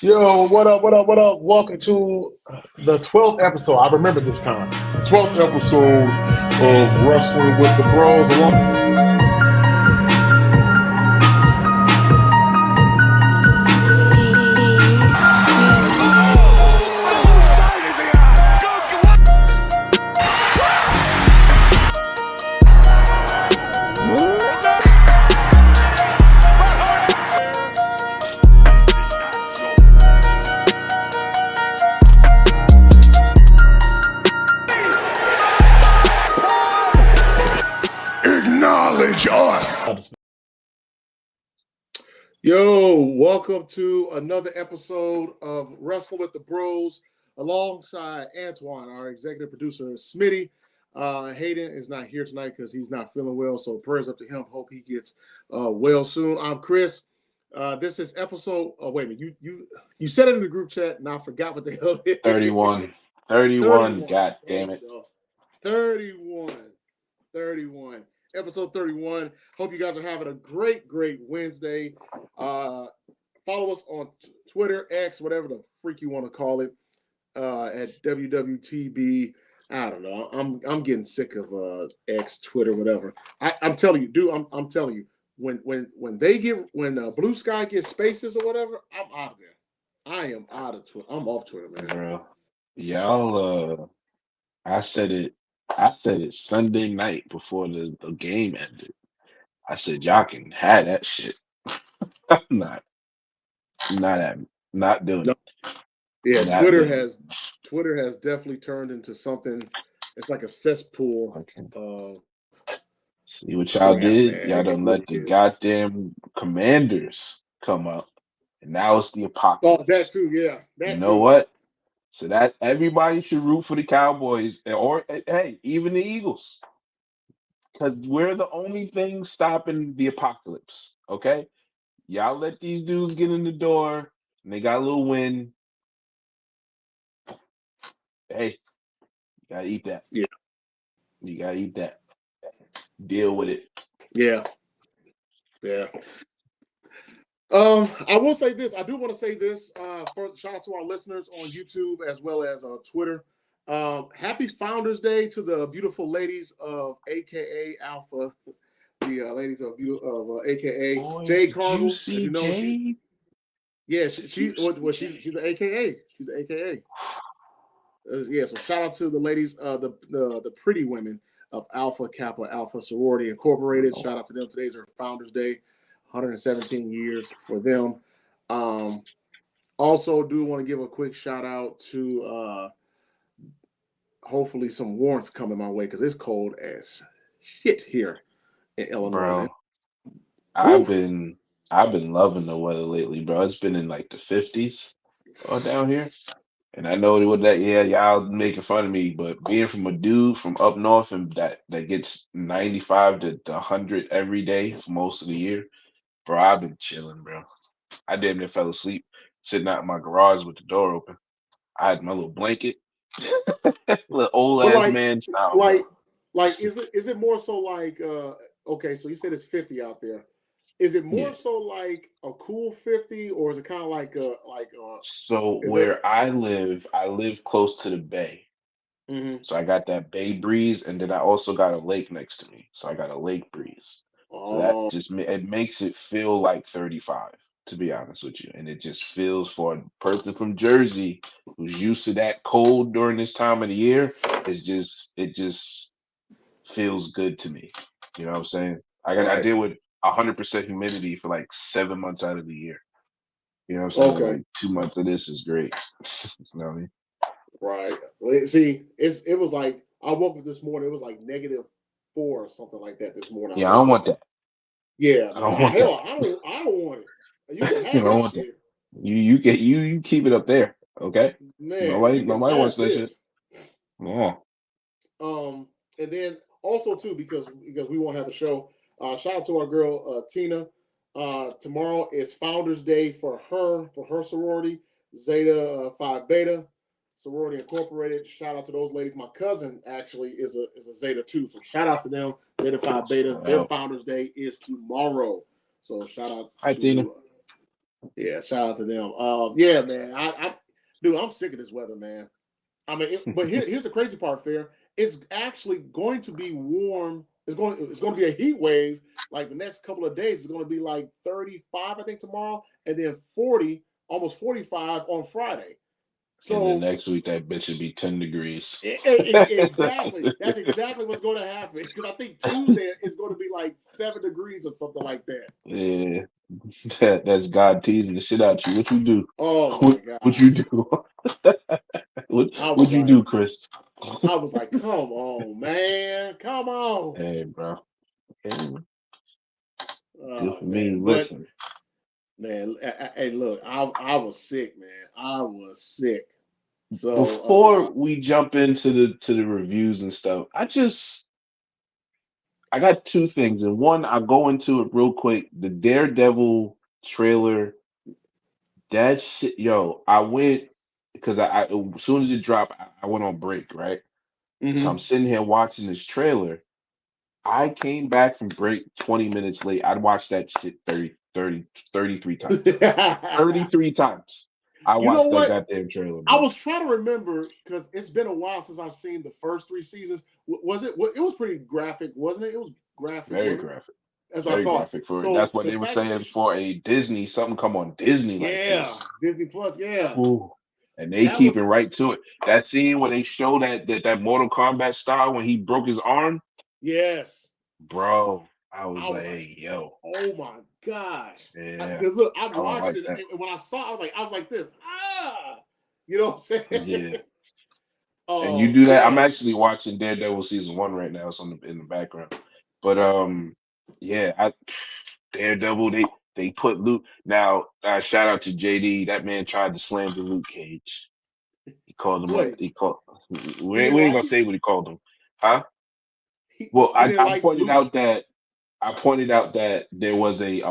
Yo, what up, what up, what up? Welcome to the 12th episode. I remember this time. 12th episode of Wrestling with the Bros. Acknowledge us. Yo, welcome to another episode of Wrestling with the Bros alongside Antoine, our executive producer, Smitty. Hayden is not here tonight because he's not feeling well, so prayers up to him. Hope he gets well soon. I'm Chris. This is episode. Oh, wait a minute. You said it in the group chat, and I forgot what the hell it is. 31. 31. God damn it. 31. Episode 31. Hope you guys are having a great Wednesday. Follow us on Twitter, X, whatever the freak you want to call it, at WWTB. I don't know. I'm getting sick of X, Twitter, whatever. I'm telling you, dude. I'm telling you, when Blue Sky gets spaces or whatever, I'm out of there. I am out of Twitter. I'm off Twitter, man. Bro, y'all. I said it Sunday night before the game ended. I said y'all can have that shit. I'm not doing it. Yeah, Twitter has definitely turned into something. It's like a cesspool. Okay. See what y'all did? Man. Y'all done let the goddamn Commanders come up, and now it's the apocalypse. Oh, that too, yeah. You know what? So that everybody should root for the Cowboys, or hey, even the Eagles, because we're the only thing stopping the apocalypse. Okay, y'all let these dudes get in the door, and they got a little win. Hey, you gotta eat that. Yeah, you gotta eat that. Deal with it. Yeah. I will say this. I do want to say this. First, shout out to our listeners on YouTube as well as Twitter. Happy Founders Day to the beautiful ladies of AKA Alpha, the ladies of AKA Jade Cargill. You know, she's she's an AKA. She's an AKA. Yeah, so shout out to the ladies, the pretty women of Alpha Kappa Alpha Sorority Incorporated. Shout out to them. Today's their Founders Day. 117 years for them. Also, do want to give a quick shout out to hopefully some warmth coming my way because it's cold as shit here in Illinois. Bro, I've been loving the weather lately, bro. It's been in like the 50s down here. And I know what that, y'all making fun of me, but being from a dude from up north and that gets 95 to 100 every day for most of the year, bro, I've been chilling, bro. I damn near fell asleep sitting out in my garage with the door open. I had my little blanket, little old ass man style. Like, is it more so like okay? So you said it's 50 out there. Is it more so like a cool 50, or is it kind of like So where I live close to the bay. Mm-hmm. So I got that bay breeze, and then I also got a lake next to me. So I got a lake breeze. So that just it makes it feel like 35, to be honest with you. And it just feels, for a person from Jersey who's used to that cold during this time of the year, it just feels good to me. You know what I'm saying? I deal with 100% humidity for like 7 months out of the year. You know what I'm saying? Okay. Like 2 months of this is great. You know what I mean? Right. See, it was like I woke up this morning. It was like -4 or something like that this morning. Yeah, I don't want that. Yeah, I don't want hell, that. I don't want it. You can have don't want shit. that. You keep it up there, okay? Man, nobody wants that shit. Yeah. And then also too, because we won't have a show. Shout out to our girl Tina. Tomorrow is Founders Day for her sorority, Zeta Phi Beta Sorority Incorporated. Shout out to those ladies. My cousin actually is a Zeta too, so shout out to them. Zeta Phi Beta. Their Founders Day is tomorrow, so shout out Hi, to Tina. Yeah, shout out to them. Yeah, man. Dude, I'm sick of this weather, man. I mean, but here's the crazy part, Fair. It's actually going to be warm. It's going to be a heat wave. Like the next couple of days, it's going to be like 35, I think, tomorrow, and then 40, almost 45 on Friday. And then So next week that bitch should be 10 degrees. exactly, that's exactly what's going to happen. Because I think Tuesday is going to be like 7 degrees or something like that. Yeah, that's God teasing the shit out you. What you do? Oh my What god! you do? I was What you do, like, Chris? come on, man, come on. Hey, bro. Hey, good Oh for me. man, but Listen, man, hey, look, I was sick, man. I was sick. So before we jump into the reviews and stuff, I got two things, and one I'll go into it real quick. The Daredevil trailer, that shit, yo, I went because I as soon as it dropped, I went on break, right? So I'm mhm. sitting here watching this trailer. I came back from break 20 minutes late. I'd watched that shit 33 times. 33 times. I You know watched that what? goddamn trailer, I bro. was trying to remember because it's been a while since I've seen the first three seasons. Was it? It was pretty graphic, wasn't it? It was graphic, Very wasn't it? graphic. That's what I Very thought. graphic for it. So That's what the they were fact that saying for a Disney, something come on Disney like yeah, this. Disney Plus, yeah, Ooh. And they that was keeping right to it. That scene where they show that Mortal Kombat style when he broke his arm, yes. bro. I was I was like, like, hey, yo, oh my gosh. yeah, Because look, I'm I don't watching like it, that. and when I saw, I was like this, you know what I'm saying? Yeah. And you Oh do that. I'm man, actually watching Daredevil season one right now. It's on in the background. But yeah, Daredevil, they put Luke. Now, shout out to JD. That man tried to slam the Luke Cage. He called him wait, he called he we didn't ain't like gonna it. say what he called him. Huh? Well, He didn't like Luke. I pointed out that there was a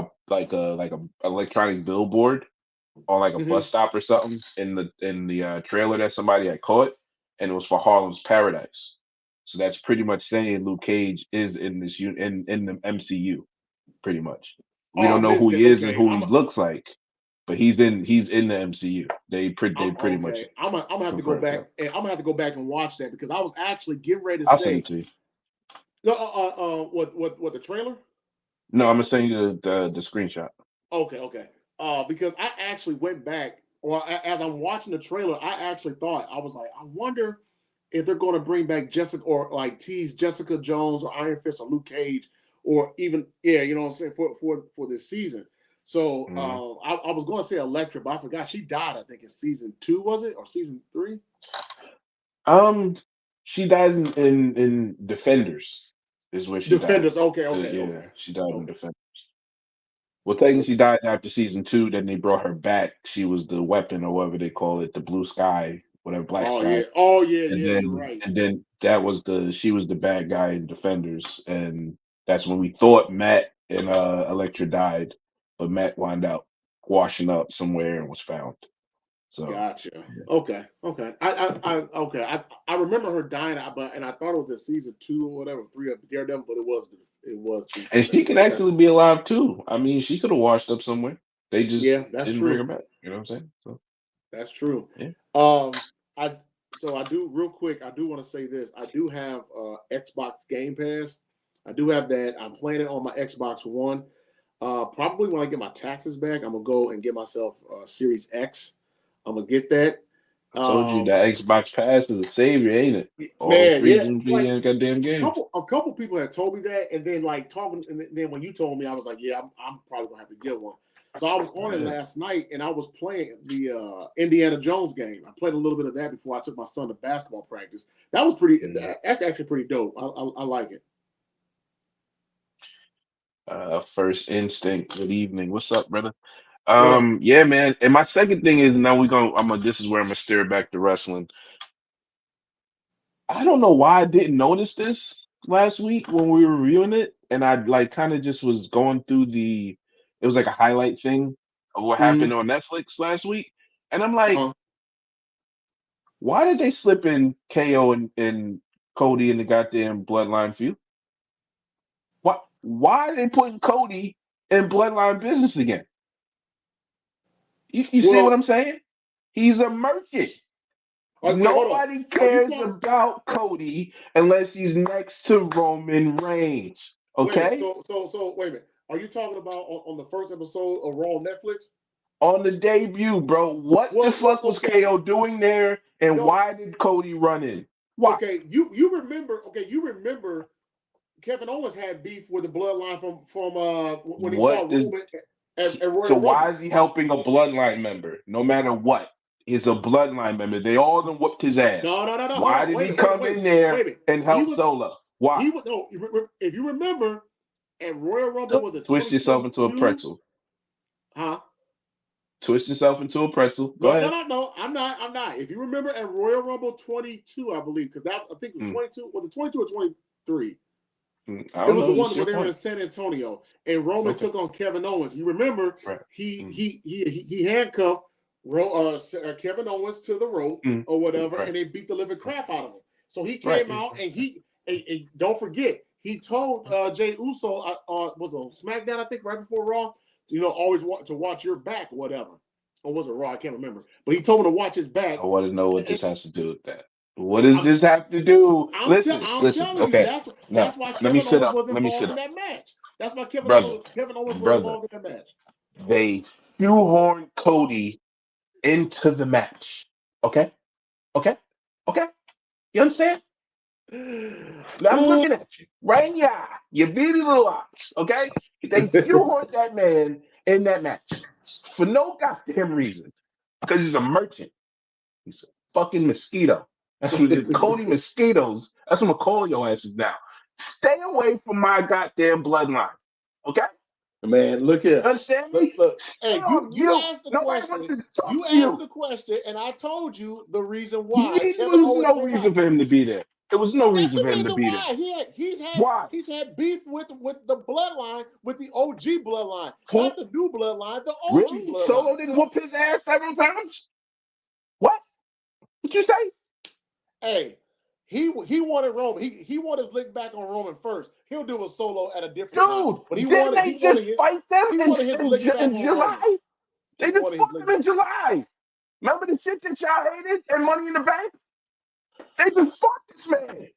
electronic billboard on like a bus Hmm. stop or something in the trailer that somebody had caught, and it was for Harlem's Paradise. So that's pretty much saying Luke Cage is in in the MCU, pretty much. We Oh, I don't know missed who it. he is and Okay, who he looks like, but he's in the MCU. They pretty much okay. I'm gonna have to go confirmed back that. and I'm gonna have to go back and watch that because I was actually getting ready to I'll send it say to you. no. What the trailer? No, I'm gonna send you the screenshot. Okay, okay. Because I actually went back, or as I'm watching the trailer, I actually thought I was like, I wonder if they're going to bring back Jessica or like tease Jessica Jones or Iron Fist or Luke Cage or even yeah, you know what I'm saying for this season. So Mhm. I was going to say Electra, but I forgot she died. I think in season 2 was it or season 3? Um, she dies in Defenders, is where she died. Defenders. Okay, okay, Yeah, okay, she died in okay, Defenders. Well, technically, she okay. died after season two. Then they brought her back. She was the weapon, or whatever they call it, the blue sky, whatever, black Oh sky. yeah. Oh yeah. And Yeah. You're right. then that was she was the bad guy in Defenders, and that's when we thought Matt and Elektra died, but Matt wound up washing up somewhere and was found. So Gotcha. Okay. Okay. Okay. I remember her dying, but and I thought it was in season 2 or whatever, 3 of Daredevil, but it was and she can Defender. actually be alive too. I mean, she could have washed up somewhere. They just Yeah, that's didn't bring her true. back. You know what I'm saying? So That's true. yeah. I so I do real quick. I do want to say this. I do have Xbox Game Pass. I do have that. I'm playing it on my Xbox One. Probably when I get my taxes back, I'm gonna go and get myself Series X. I'm gonna get that. I told you Um, that Xbox Pass is a savior, ain't it? All them Man, free yeah, them free like goddamn games. a couple people had told me that, and then like talking, and then when you told me, I was like, yeah, I'm probably gonna have to get one. So I was on it Yeah. last night, and I was playing the Indiana Jones game. I played a little bit of that before I took my son to basketball practice. That was pretty. Mm. That's actually pretty dope. I like it. First instinct. Good evening. What's up, brother? What up? Yeah, man. And my second thing is now this is where I'm gonna steer back to wrestling. I don't know why I didn't notice this last week when we were reviewing it, and I like kind of just was going through it was like a highlight thing of what happened Mm-hmm. on Netflix last week, and I'm like, Uh-huh. why did they slip in KO and Cody in the goddamn Bloodline feud? Why are they putting Cody in Bloodline business again? You see what I'm saying? He's a merchant. Wait, Nobody cares about Cody unless he's next to Roman Reigns. Okay? So wait a minute. Are you talking about on the first episode of Raw on Netflix? On the debut, bro. What the fuck was KO doing there, and why did Cody run in? Why? Okay, you remember? Okay, you remember Kevin Owens had beef with the Bloodline from when he fought Roman at Royal So Rumble. why is he helping a Bloodline member? No matter what, he's a Bloodline member. They all done whooped his ass. No. Why did he come in there and help Solo? Why? If you remember, at Royal Rumble was a twist yourself into a pretzel. Huh? Twist yourself into a pretzel. Go ahead. No. I'm not. If you remember at Royal Rumble 22, I believe, because I think it was 22. Was it 22 or 23? It was the one where they were in San Antonio, and Roman took on Kevin Owens. You remember? Right. He handcuffed Kevin Owens to the rope or whatever, and they beat the living crap out of him. So he came out and don't forget, he told Jey Uso was on SmackDown, I think, right before Raw. Always to watch your back or whatever. Or was it Raw? I can't remember. But he told him to watch his back. I want to know what this has to do with that. What does this have to do? Listen. Okay. That's why Kevin Owens wasn't involved in that match. That's why Kevin Owens was involved in that match. They shoehorned Cody into the match. Okay? You understand? Now I'm looking at you. Right in your eye. Your beady little eyes. Okay? They shoehorned that man in that match. For no goddamn reason. Because he's a merchant. He's a fucking mosquito. That's what the Cody mosquitoes. That's what I'm gonna call your asses now. Stay away from my goddamn bloodline. Okay? Man, look here. Understand me? Look. Hey, you asked the question. You asked the question, and I told you the reason why. There was no reason for him to be there. There was no reason for him to be there. He's had beef with the bloodline, with the OG bloodline, not the new bloodline, the OG bloodline. Solo didn't whoop his ass several times. What? What you say? Hey, he wanted Roman. He wanted his lick back on Roman first. He'll do a Solo at a different time. But didn't they just fight them in July? They just fought them in July. Remember the shit that y'all hated and Money in the Bank? They just fought this man.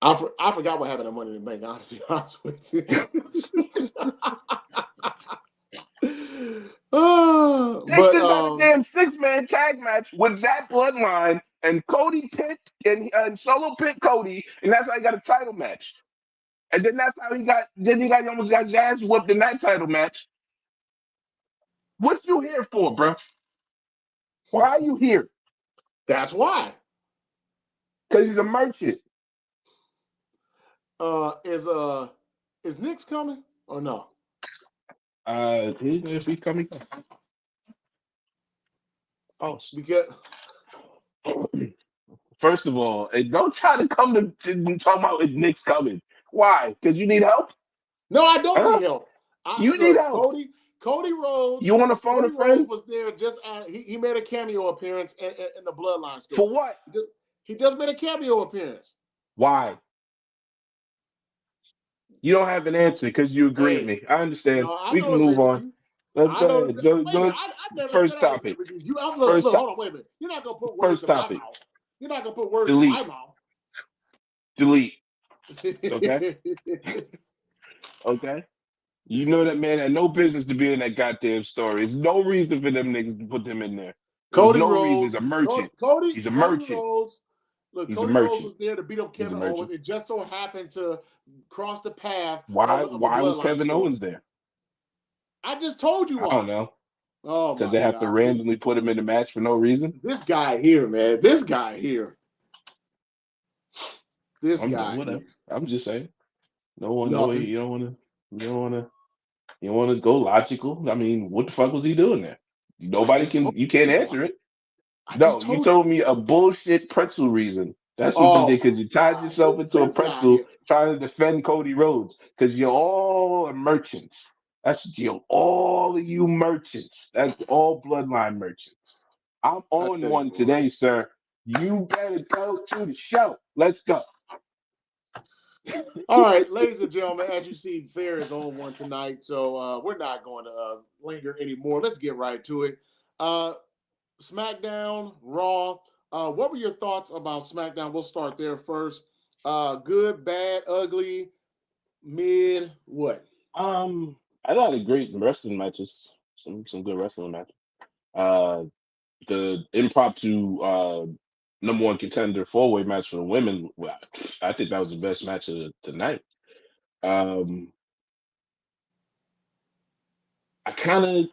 I forgot what happened at Money in the Bank, to be honest with you. They just had a damn 6-man tag match with that bloodline, and Cody picked and Solo picked Cody, and that's how he got a title match. And then that's how he almost got his ass whooped in that title match. What you here for, bro? Why are you here? That's why. Because he's a merchant. Is Nick's coming or no? If he's coming. Oh, because first of all, don't try to come to talk about if Nick's coming. Why? Because you need help? No, I don't need help. You need help. Cody Rhodes. You want to phone a friend? Rhodes was there just he made a cameo appearance in the Bloodline story. For what? He just made a cameo appearance. Why? You don't have an answer because you agree with me. I understand. No, we can move on. Let's go ahead. First topic. Hold on, wait a minute. You're not gonna put words in my mouth. You're not gonna put words in my mouth. Delete. Okay. Okay. You know that man had no business to be in that goddamn story. There's no reason for them niggas to put them in there. Cody Rhodes. He's a merchant. He's a merchant. Cody Rhodes was there to beat up Kevin Owens. It just so happened to cross the path. Why was Kevin Owens there? I just told you why. I don't know. Oh, because they have to randomly put him in the match for no reason. This guy here, man. This guy here. I'm just saying. You don't want to go logical. I mean, what the fuck was he doing there? You can't answer it. You told me a bullshit pretzel reason. That's what you did, because you tied yourself into a pretzel trying to defend Cody Rhodes, because you're all merchants. All of you merchants. That's all bloodline merchants. I'm on one today, sir. You better go to the show. Let's go. All right, ladies and gentlemen, as you see, Fair is on one tonight, so we're not going to linger anymore. Let's get right to it. SmackDown, Raw. What were your thoughts about SmackDown? We'll start there first. Good, bad, ugly, mid, what? I got a great wrestling matches. Some good wrestling matches. Uh, the impromptu number one contender four-way match for the women. Well, I think that was the best match of the night. Um, I kind of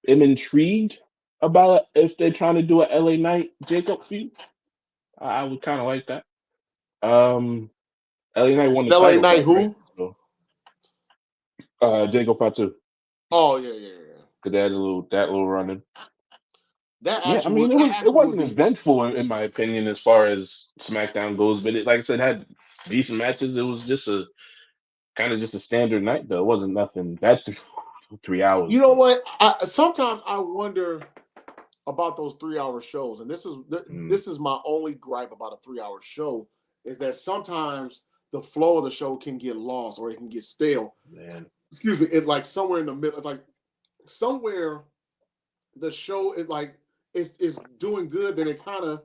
am intrigued about if they're trying to do a LA Knight Jacob feud. I would kind of like that. LA Knight won the LA title Knight back, right? who? So, Jacob Fatu, Oh yeah. because they had that little running. Yeah, I mean That it actually would wasn't be. eventful in my opinion as far as SmackDown goes, but it, like I said, had decent matches. It was just a kind of just a standard night though. It wasn't nothing. That's 3 hours, You know but what? Sometimes I wonder about those 3 hour shows, and this is my only gripe about a 3 hour show is that sometimes the flow of the show can get lost or it can get stale. man, Excuse me. It's like somewhere in the middle. It's like somewhere the show is like it's doing good, then it kind of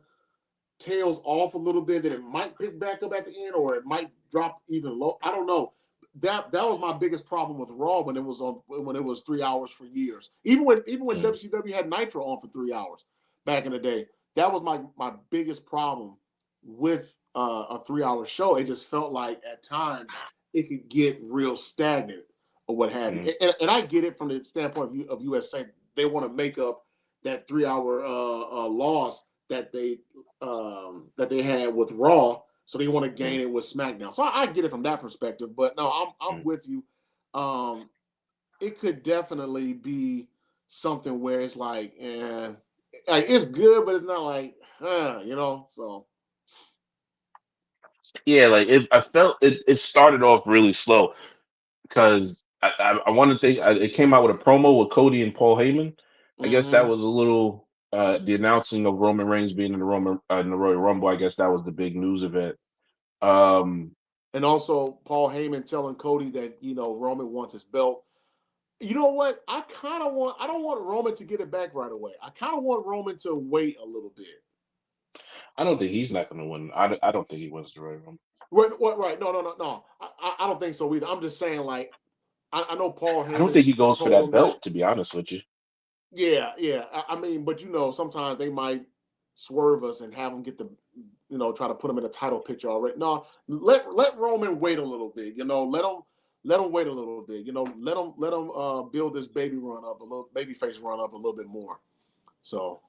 tails off a little bit, then it might pick back up at the end, or it might drop even low. I don't know. That was my biggest problem with Raw when it was 3 hours for years. Even when WCW had Nitro on for 3 hours back in the day, that was my biggest problem with a 3 hour show. It just felt like at times it could get real stagnant or what have you. And I get it from the standpoint of USA. They want to make up that 3 hour loss that they had with Raw, so they want to gain it with SmackDown. So I get it from that perspective, but no, I'm with you. It could definitely be something where it's like it's good, but it's not like So yeah, like I felt it started off really slow because I want to think it came out with a promo with Cody and Paul Heyman. I guess that was a little the announcing of Roman Reigns being in the Royal Rumble. I guess that was the big news event. And also Paul Heyman telling Cody that Roman wants his belt. You know what? I don't want Roman to get it back right away. I kind of want Roman to wait a little bit. I don't think he's not going to win. I don't think he wins the Royal Rumble. Right. No. I don't think so either. I'm just saying, like, I know Paul Heyman. I don't think he goes for that belt, that. to be honest with you. Yeah. I mean, but sometimes they might swerve us and have him get the, try to put him in a title picture already. No, let Roman wait a little bit. Let him wait a little bit. Let him build this baby face run up a little bit more. So.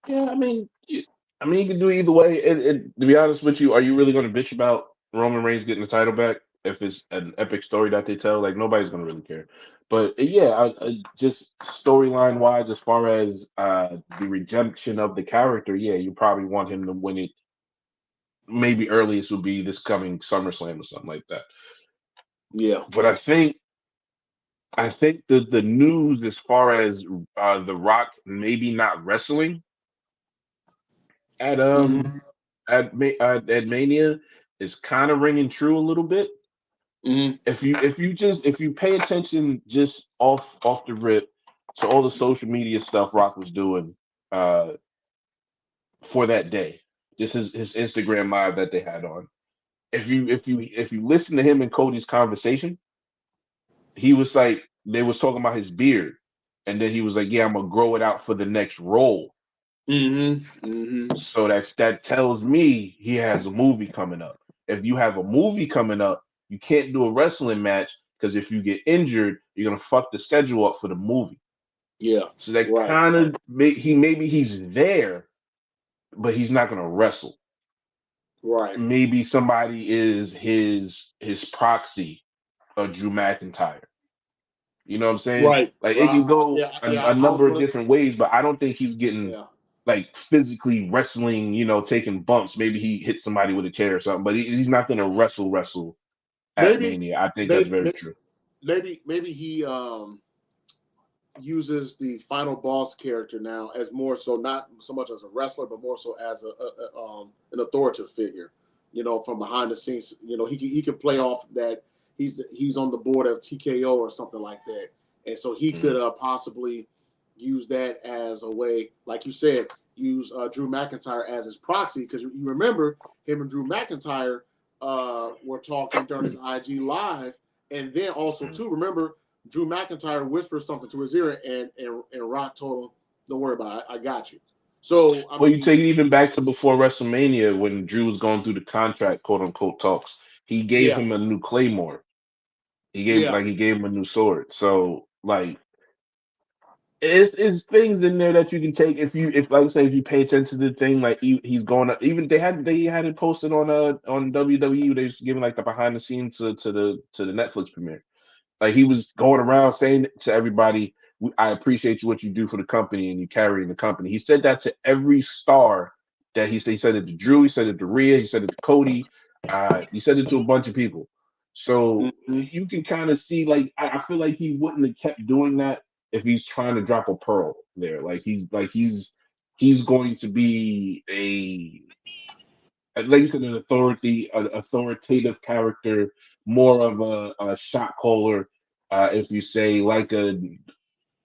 Yeah, I mean, you can do either way. To be honest with you, are you really going to bitch about Roman Reigns getting the title back if it's an epic story that they tell? Like nobody's going to really care. But yeah, just storyline wise, as far as the redemption of the character, yeah, you probably want him to win it. Maybe earliest would be this coming SummerSlam or something like that. Yeah, but I think the news as far as The Rock maybe not wrestling at at Mania is kind of ringing true a little bit. If you pay attention just off the rip to all the social media stuff Rock was doing for that day, just his Instagram live that they had on. If you listen to him and Cody's conversation, he was like they was talking about his beard, and then he was like, "Yeah, I'm gonna grow it out for the next role." So that tells me he has a movie coming up. If you have a movie coming up, you can't do a wrestling match because if you get injured, you're gonna fuck the schedule up for the movie. Yeah. So that kind of maybe he's there, but he's not gonna wrestle. Right. Maybe somebody is his proxy of Drew McIntyre. You know what I'm saying? Right. Like it can go Yeah. a number of different ways, but I don't think he's getting like physically wrestling, taking bumps. Maybe he hit somebody with a chair or something, but he's not going to wrestle at Mania. I think that's very true. Maybe he uses the final boss character now as more so not so much as a wrestler, but more so as an authoritative figure. From behind the scenes. He can play off that he's on the board of TKO or something like that, and so he could possibly use that as a way, like you said, use Drew McIntyre as his proxy, because you remember him and Drew McIntyre were talking during his IG live, and then also too, remember Drew McIntyre whispered something to his ear, and Rock told him, "Don't worry about it, I got you." So I Well, you mean, take it even back to before WrestleMania when Drew was going through the contract, quote unquote, talks. He gave yeah, him a new Claymore. yeah, He gave him a new sword. So like it's things in there that you can take if like I say if you pay attention to the thing like he's going to even they had it posted on WWE. They was giving like the behind the scenes to the Netflix premiere. Like he was going around saying to everybody, "I appreciate you what you do for the company and you carrying the company." He said that to every star that he said it to Drew, he said it to Rhea, he said it to Cody, he said it to a bunch of people. So mm-hmm. you can kind of see, like I feel like he wouldn't have kept doing that if he's trying to drop a pearl there. He's going to be like you said, an authoritative character, more of a shot caller. If you say like a,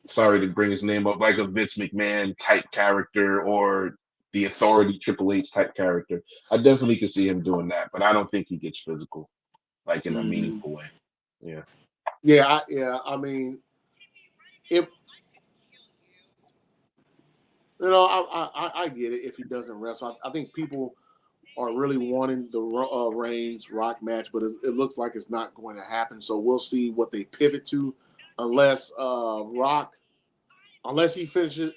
sorry to bring his name up, like a Vince McMahon type character or the Authority Triple H type character, I definitely could see him doing that. But I don't think he gets physical, like in a Mm-hmm. meaningful way. Yeah. Yeah. I mean, if I get it if he doesn't wrestle. I think people are really wanting the Reigns Rock match, but it looks like it's not going to happen. So we'll see what they pivot to, unless Rock, unless he finishes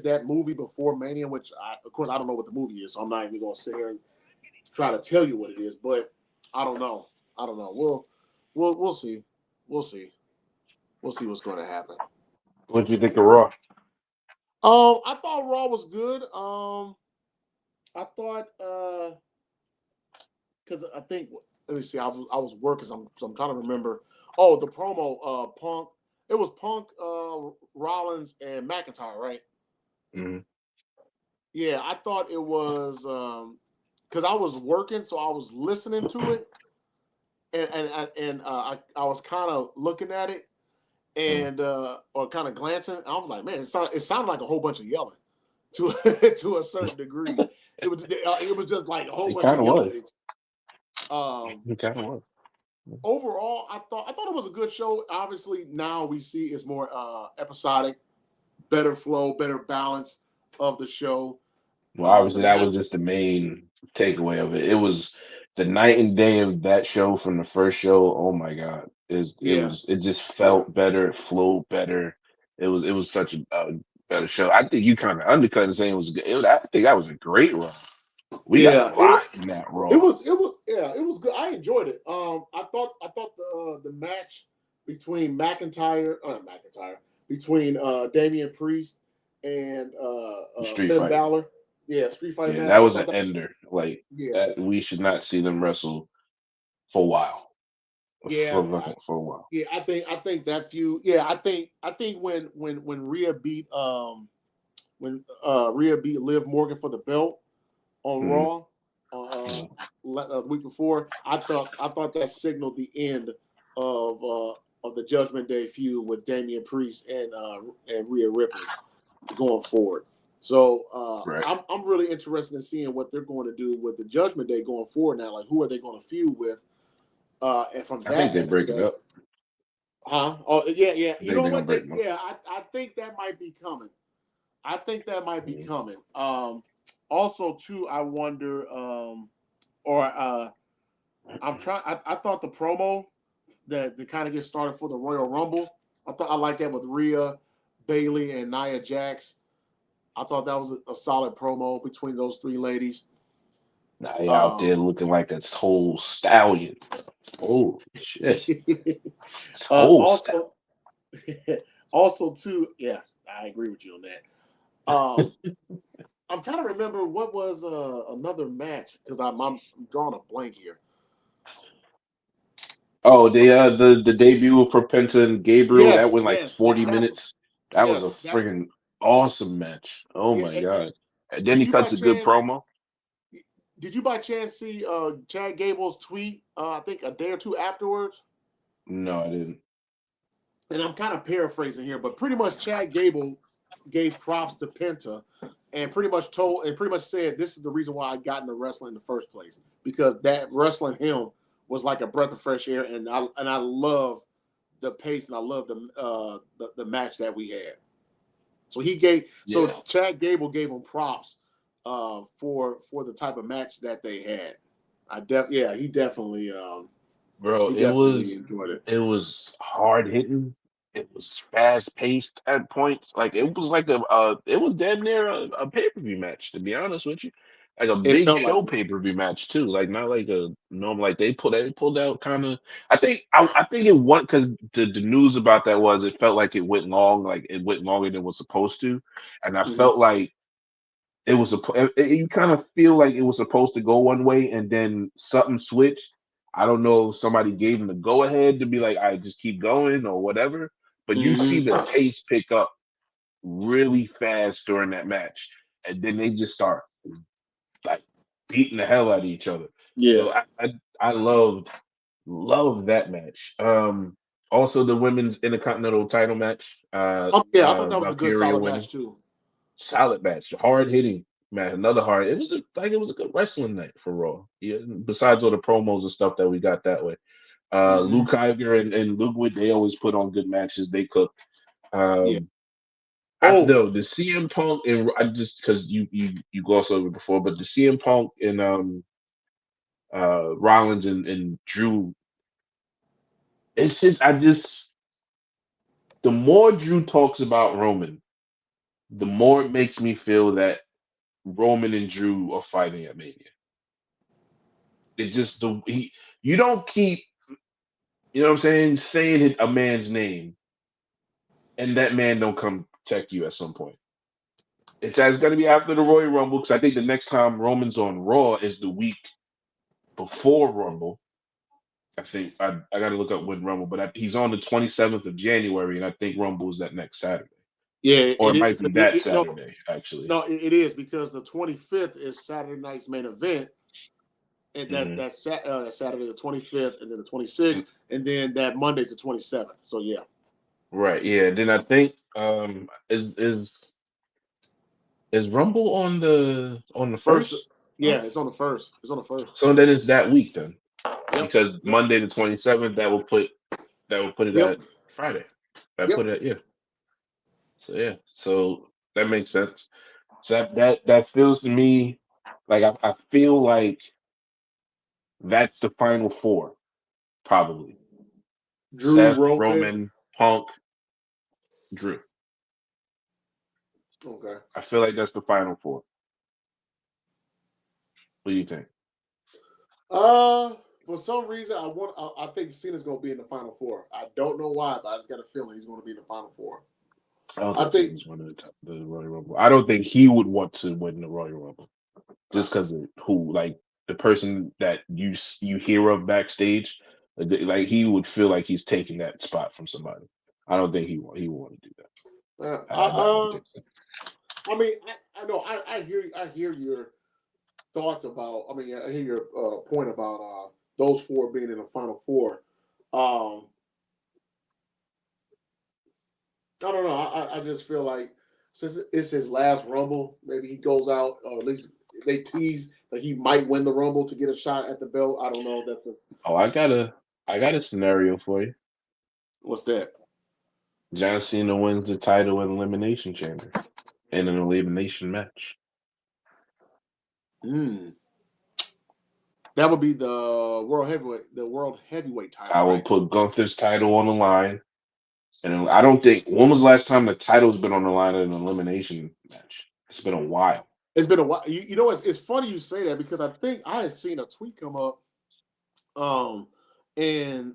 that movie before Mania, which of course I don't know what the movie is, so I'm not even going to sit here and try to tell you what it is. But I don't know. I don't know. We'll see. We'll see. We'll see what's going to happen. What do you think of Raw? I thought Raw was good. I thought because I think, let me see, I was working, so I'm trying to remember. Oh, the promo, Punk. It was Punk, Rollins, and McIntyre, right? Mm-hmm. Yeah, I thought it was because I was working, so I was listening to it, and I was kind of looking at it and or kind of glancing. I was like, man, it sounded like a whole bunch of yelling to to a certain degree. It was just like a whole It bunch kind of of yelling. was. Um, It kind of was. Overall, I thought it was a good show. Obviously, now we see it's more episodic, better flow, better balance of the show. Well, The obviously, that match, was just the main takeaway of it. It was the night and day of that show from the first show. Oh my God, yeah, it just felt better, it flowed better. It was such a better show. I think you kind of undercut and saying it was good. I think that was a great run. We got a yeah. lot in that It Raw. was yeah, it was good. I enjoyed it. I thought the match between between Damian Priest and The Street Finn Fight. Balor, yeah, Street Fight Yeah, match. that I was thought an that, ender. Like yeah, that, we should not see them wrestle for a while. yeah, For a while. yeah. I think that feud. Yeah, I think when Rhea beat Rhea beat Liv Morgan for the belt on Mhm. Raw the week before. I thought that signaled the end of the Judgment Day feud with Damian Priest and Rhea Ripley going forward. So Right. I'm really interested in seeing what they're going to do with the Judgment Day going forward now. Like, who are they going to feud with? And from I think that they break it aspect, up. huh? Oh yeah. I You think know they're gonna what? break them up. I think that might be coming. I think that might be Mhm. coming. Also, too, I wonder, or I'm trying. I thought the promo that to kind of get started for the Royal Rumble, I like that with Rhea, Bailey, and Nia Jax. I thought that was a solid promo between those three ladies. Now he out there Um, looking like a whole stallion. Oh shit. It's whole stallion. also, also too, yeah, I agree with you on that. I'm trying to remember what was another match because I'm drawing a blank here. Oh, the debut of Propenta and Gabriel, that Yes, went like yes, 40 minutes. That was a that friggin' awesome match. Oh yeah. my God. And then Did he you by cuts a good chance promo. did you by chance see Chad Gable's tweet? I think a day or two afterwards. No, I didn't. and I'm kind of paraphrasing here, but pretty much Chad Gable gave props to Penta and pretty much said this is the reason why I got into wrestling in the first place, because that wrestling him was like a breath of fresh air, and I love the pace and I love the match that we had. So Yeah, Chad Gable gave him props for the type of match that they had. Yeah, bro. he definitely enjoyed it. It was hard hitting. It was fast paced at points. Like it was like it was damn near a pay per view match. To be honest with you, like a It big felt like show it. pay per view match too. Like not like a normal. Like they pulled out kind of. I think it went because the news about that was it felt like it went long. Like it went longer than it was supposed to, and I Mhm. felt like it was you kind of feel like it was supposed to go one way and then something switched. I don't know if somebody gave him the go ahead to be like, I just keep going or whatever. But you see Mhm. the pace pick up really fast during that match, and then they just start like beating the hell out of each other. Yeah. So I loved that match. Also the women's intercontinental title match. Yeah, I thought that was a good Valkyria solid winning. match too. Solid match, hard hitting match, another hard. It was a good wrestling night for Raw. Yeah, besides all the promos and stuff that we got that way. Mhm. Luke Iger and Ludwig, they always put on good matches. They cook. Yeah. Um, Oh, the CM Punk and I just because you glossed over it before, but the CM Punk and Rollins and Drew, it's just the more Drew talks about Roman, the more it makes me feel that Roman and Drew are fighting at Mania. It just the he you don't keep you know what I'm saying a man's name and that man don't come check you at some point. It's gonna be after the Royal Rumble because I think the next time Roman's on Raw is the week before Rumble. I think I got to look up when Rumble, but he's on the 27th of January, and I think Rumble is that next Saturday, yeah. or it It is. might be that Saturday actually. No, it is because the 25th is Saturday night's main event, and Hmm. Saturday the 25th, and then the 26th, and then that Monday's the 27th. So yeah, Right, yeah. Then I think is Rumble on the first. first? Yeah, it's on the first. It's on the first. So then it's that week then. Yep. Because Yep. Monday the 27th, that will put it Yep. at Friday. That put Yep. it at yeah. So yeah. So that makes sense. So that feels to me like I feel like that's the final four, probably. Drew Seth, Roman. Roman, Punk, Drew. Okay. I feel like that's the final four. What do you think? Uh, for some reason, I think Cena's gonna be in the final four. I don't know why, but I just got a feeling he's gonna be in the final four. I don't I think think. Cena's winning the Royal Rumble. I don't think he would want to win the Royal Rumble. Uh, Just because of who, like the person that you hear of backstage, like he would feel like he's taking that spot from somebody. I don't think he would want to do that. uh, I don't uh, think so. I mean, I know I hear your thoughts about. I mean, I hear your point about those four being in the final four. Um, I don't know. I just feel like since it's his last Rumble, maybe he goes out, or at least they tease that he might win the Rumble to get a shot at the belt. I don't know. That's just, Oh, I got a scenario for you. what's that? John Cena wins the title in Elimination Chamber in an elimination match. Hmm. That would be the world heavyweight title, I will right? put Gunther's title on the line, and I don't think when was the last time the title's been on the line in an elimination match? It's been a while. It's been a while. You know, it's funny you say that because I think I had seen a tweet come up, um, and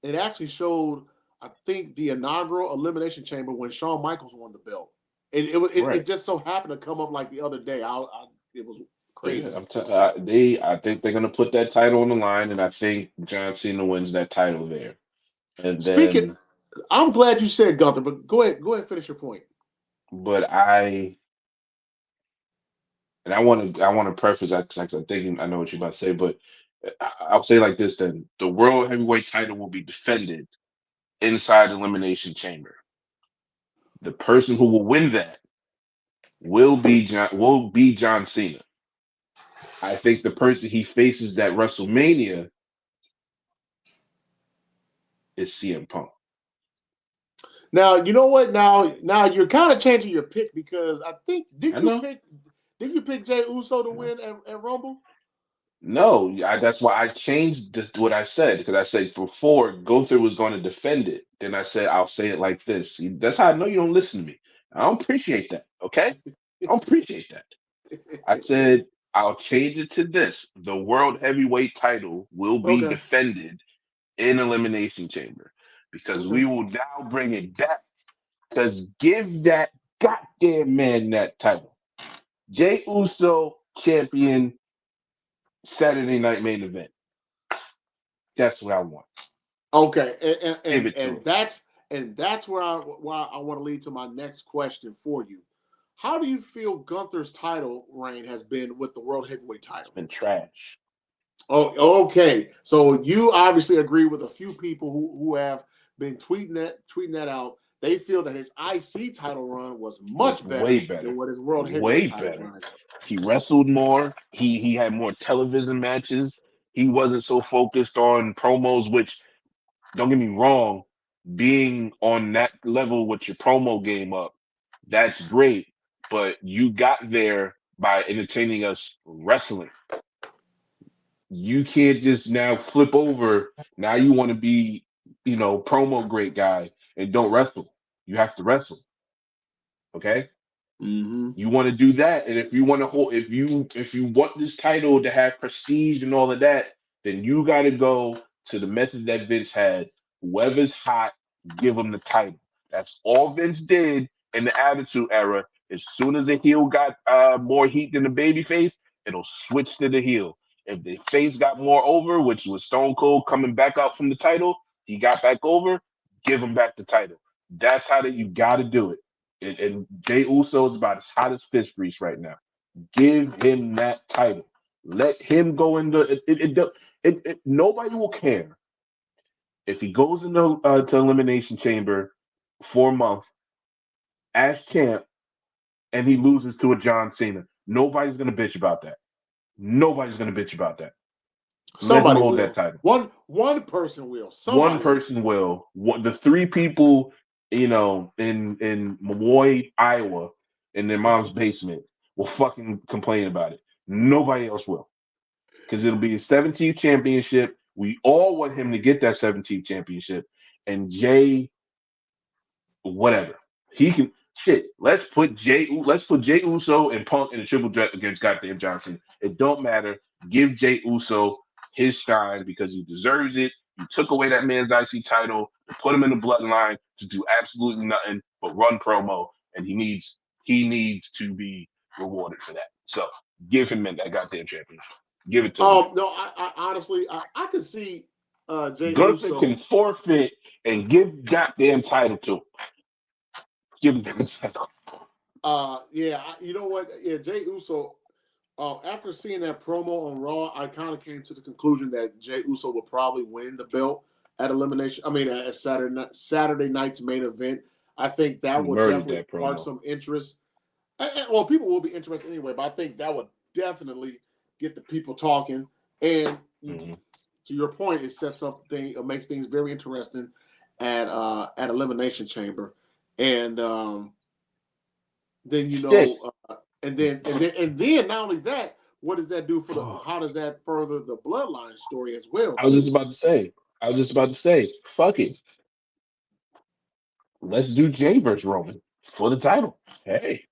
it actually showed I think the inaugural elimination chamber when Shawn Michaels won the belt. It Right. just so happened to come up like the other day. It was So yeah, crazy. I think they're gonna put that title on the line, and I think John Cena wins that title there. And Speaking, then, I'm glad you said Gunther, but go ahead, finish your point. but I want to preface that because I'm thinking I know what you're about to say, but I'll say like this: then the world heavyweight title will be defended inside Elimination Chamber. The person who will win that will be John Cena. I think the person he faces that WrestleMania is CM Punk. Now you know what? Now you're kind of changing your pick because I think did you pick Jay Uso to win at Rumble? No, that's why I changed what I said because I said before Gunther was going to defend it. Then I said I'll say it like this. That's how I know you don't listen to me. I don't appreciate that. Okay, I don't appreciate that. I said I'll change it to this: the World Heavyweight title will be Okay. defended in Elimination Chamber because Okay. we will now bring it back. Because give that goddamn man that title. Jay Uso champion Saturday night main event. That's what I want. Okay, Give it to and him. that's where I want to lead to my next question for you. How do you feel Gunther's title reign has been with the World Heavyweight title? It's been trash. Oh, okay. So you obviously agree with a few people who have been tweeting that out. They feel that his IC title run was much better, way better than what his World way Heavyweight title better. run is. He wrestled more. He had more television matches. He wasn't so focused on promos, which don't get me wrong, being on that level with your promo game up, that's great. But you got there by entertaining us wrestling. You can't just now flip over. Now you want to be, promo great guy and don't wrestle. You have to wrestle. Okay. Mm-hmm. You want to do that, and if you want to hold, if you want this title to have prestige and all of that, then you got to go to the method that Vince had. Whoever's hot, give them the title. That's all Vince did in the Attitude Era. As soon as the heel got more heat than the baby face, it'll switch to the heel. If the face got more over, which was Stone Cold coming back out from the title, he got back over, give him back the title. That's how you got to do it. And Jay Uso is about as hot as fish grease right now. Give him that title. Let him go in nobody will care if he goes into to Elimination Chamber for a month as champ and he loses to a John Cena. Nobody's gonna bitch about that. Nobody's gonna bitch about that. Let him Somebody hold will. that title. One person will. One Somebody person will. The three people, in Moy, Iowa, in their mom's basement, will fucking complain about it. Nobody else will, because it'll be his 17th championship. We all want him to get that 17th championship, and Jay, whatever he can. Shit, let's put Jay Uso and Punk in a triple threat against goddamn Johnson. It don't matter. Give Jay Uso his shine because he deserves it. You took away that man's IC title to put him in the bloodline to do absolutely nothing but run promo, and he needs to be rewarded for that. So give him that goddamn championship. Give it to him. No, I honestly I could see Jay Gunther Uso. can forfeit and give goddamn title to him. Give him the title. Yeah, you know what? Yeah, Jay Uso. After seeing that promo on Raw, I kind of came to the conclusion that Jay Uso would probably win the belt at Elimination. I mean, at Saturday night's main event. I think He that would murdered definitely that spark promo. some interest. Well, people will be interested anyway, but I think that would definitely get the people talking. And Mm-hmm. to your point, it sets up things, it makes things very interesting at Elimination Chamber, and then Shit. and then not only that, what does that do for the? How does that further the bloodline story as well I was just too? about to say. Fuck it. Let's do Jay versus Roman for the title. Hey,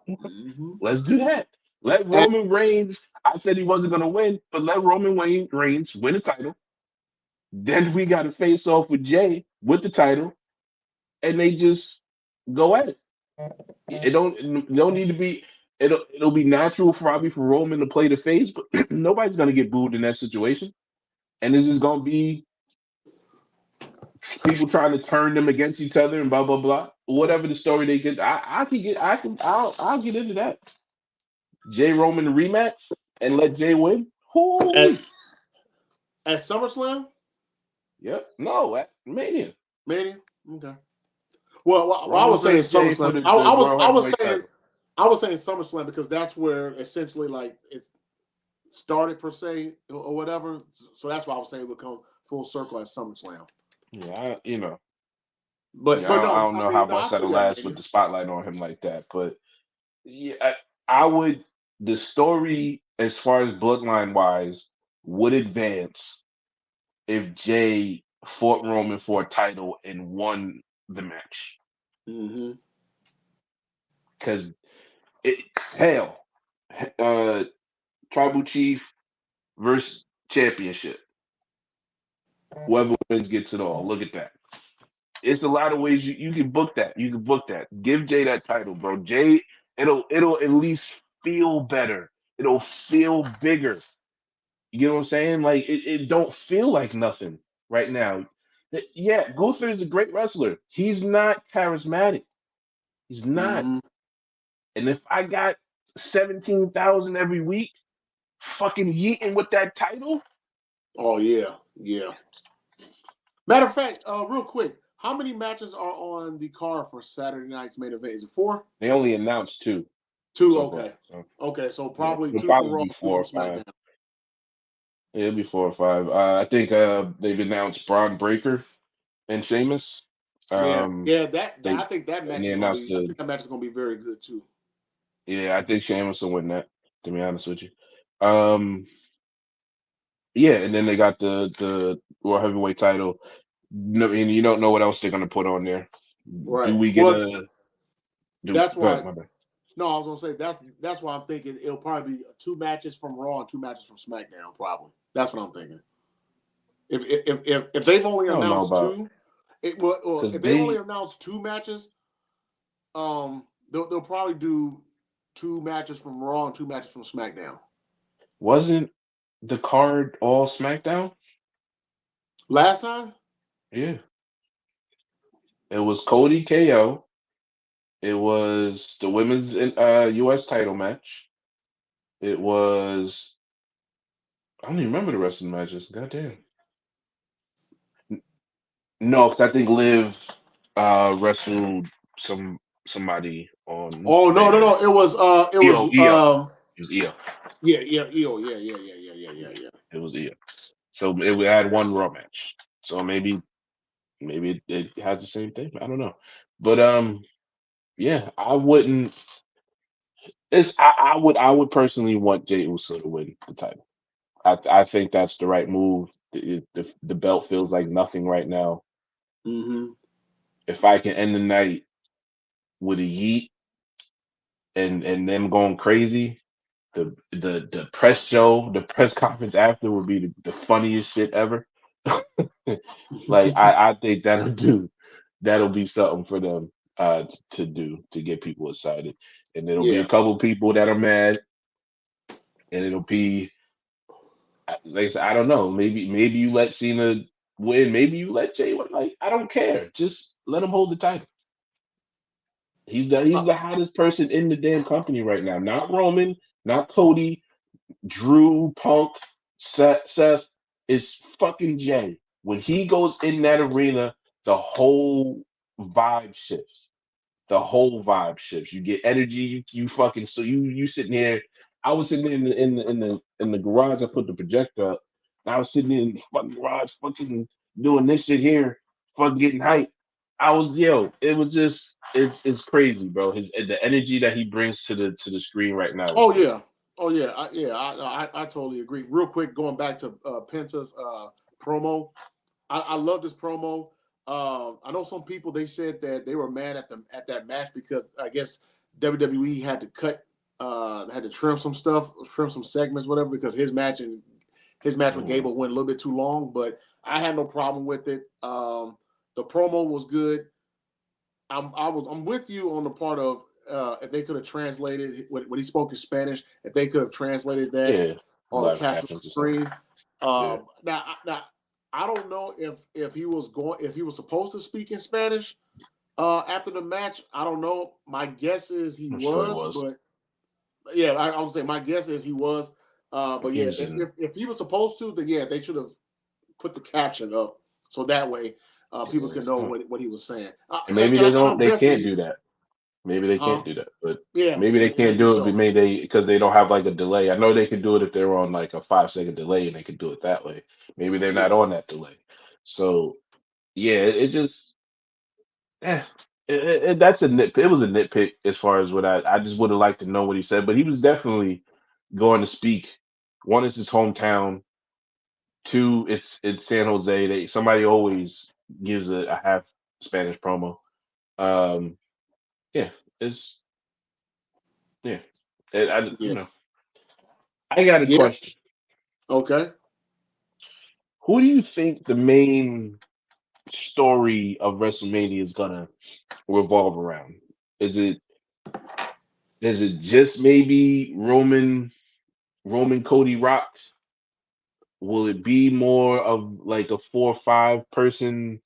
Mm-hmm. let's do that. Let And, Roman Reigns. I said he wasn't gonna win, but let Roman Reigns win the title. Then we got to face off with Jay with the title, and they just go at it. It don't need to be. It'll be natural probably for Roman to play the face, but nobody's gonna get booed in that situation, and it's just gonna be people trying to turn them against each other and blah blah blah. Whatever the story they get, I'll get into that. Jay Roman rematch and let Jay win. at Holy at SummerSlam, Yep. No, Mania. Mania. Okay. Well, I Roman was saying versus Jay for SummerSlam. the I World Heavyweight title. was saying SummerSlam because that's where essentially like it started per se or whatever. So that's why I was saying it would come full circle at SummerSlam. Yeah, But I no, don't I know mean, how no, I much see that'll that, last with Mania. the spotlight on him like that. But yeah, I would. The story, as far as bloodline wise, would advance if Jay fought Roman for a title and won the match. Mm-hmm. Because hell, Tribal Chief versus Championship. Whoever wins gets it all. Look at that. It's a lot of ways you can book that. You can book that. Give Jay that title, bro. Jay, it'll at least feel better. It'll feel bigger. You know what I'm saying? Like it don't feel like nothing right now. Yeah, Gunther is a great wrestler. He's not charismatic. He's not. Mm-hmm. And if I got 17,000 every week, fucking yeeting with that title. Oh yeah, yeah. Matter of fact, real quick, how many matches are on the card for Saturday night's main event? Is it 4? They only announced 2 2. so far. Okay. So, Okay, so yeah, probably it'll 2 from probably Raw, be 2 4 from or 5. SmackDown. Yeah, it'll be 4 or 5. I think they've announced Braun Breaker and Sheamus. Yeah, Um, yeah. That they I think that and match they is gonna announced be. I the think that match is gonna be very good too. yeah. I think Sheamus will win that. To be honest with you, um, yeah. And then they got the World Heavyweight title. No, and you don't know what else they're gonna put on there. Do Right. we get Well, a do? that's Go ahead, why. my bad. No, I was gonna say that's why I'm thinking it'll probably be 2 matches from Raw and 2 matches from SmackDown. Probably. That's what I'm thinking. If they've only I don't know announced about 2, well, because if they've only they announced 2 matches, they'll probably do 2 matches from Raw and 2 matches from SmackDown. wasn't the card all SmackDown. Last time, Yeah, it was Cody KO. It was the women's U.S. title match. It was I don't even remember the rest of the matches. Goddamn. No, 'cause I think Liv wrestled somebody on oh no, no, there. no, it was EO. It was EO. yeah, yeah, EO, yeah. It was EO. So we had one Raw match. So maybe it has the same thing. I don't know. But yeah, I wouldn't. I would personally want Jey Uso to win the title. I think that's the right move. The belt feels like nothing right now. Mm-hmm. If I can end the night with a yeet and them going crazy, the press show, the press conference after would be the funniest shit ever. Like I think that'll be something for them to do to get people excited. And it'll be a Yeah. couple people that are mad, and it'll be like I said, I don't know. Maybe you let Cena win, maybe you let Jay win. Like I don't care. Just let him hold the title. He's Uh, the hottest person in the damn company right now. Not Roman, not Cody, Drew, Punk, Seth. It's fucking Jay. When he goes in that arena, the whole vibe shifts. The whole vibe shifts. You get energy. You fucking so you sitting here. I was sitting in the garage. I put the projector up. And I was sitting in the fucking garage, fucking doing this shit here, fucking getting hype. I was It was just it's crazy, bro. The energy that he brings to the screen right now is oh crazy. yeah, oh yeah, I totally agree. Real quick, going back to Penta's promo, I love this promo. I know some people they said that they were mad at that match because I guess WWE had to had to trim some stuff, trim some segments, whatever, because his match with Mhm. Gable went a little bit too long. But I had no problem with it. The promo was good. I'm with you on the part of if they could have translated when he spoke in Spanish, if they could have translated that Yeah, on the live caption captions or something. screen. Yeah, Now I don't know if he was supposed to speak in Spanish after the match. I don't know. My guess is he I'm sure it was, was. but yeah, I would say my guess is he was. But He yeah, was in. if he was supposed to, then yeah, they should have put the caption up so that way people can know what he was saying. And maybe And they don't. I'm They guessing can't do that. Maybe they huh? can't do that. But Yeah, maybe they can't maybe do it. But so. maybe they because they don't have like a delay. I know they can do it if they're on like a 5 second delay and they can do it that way. Maybe they're not Yeah, on that delay. So yeah, it just eh, that's a nitpick. It was a nitpick as far as what I just would have liked to know what he said. But he was definitely going to speak. One is his hometown. Two, it's San Jose. Somebody always gives a half Spanish promo. Um, yeah, it's yeah. yeah, I got a yeah. question. Okay. Who do you think the main story of WrestleMania is gonna revolve around? Is it is it just maybe Roman Cody Rocks? Will it be more of like a 4 or 5 person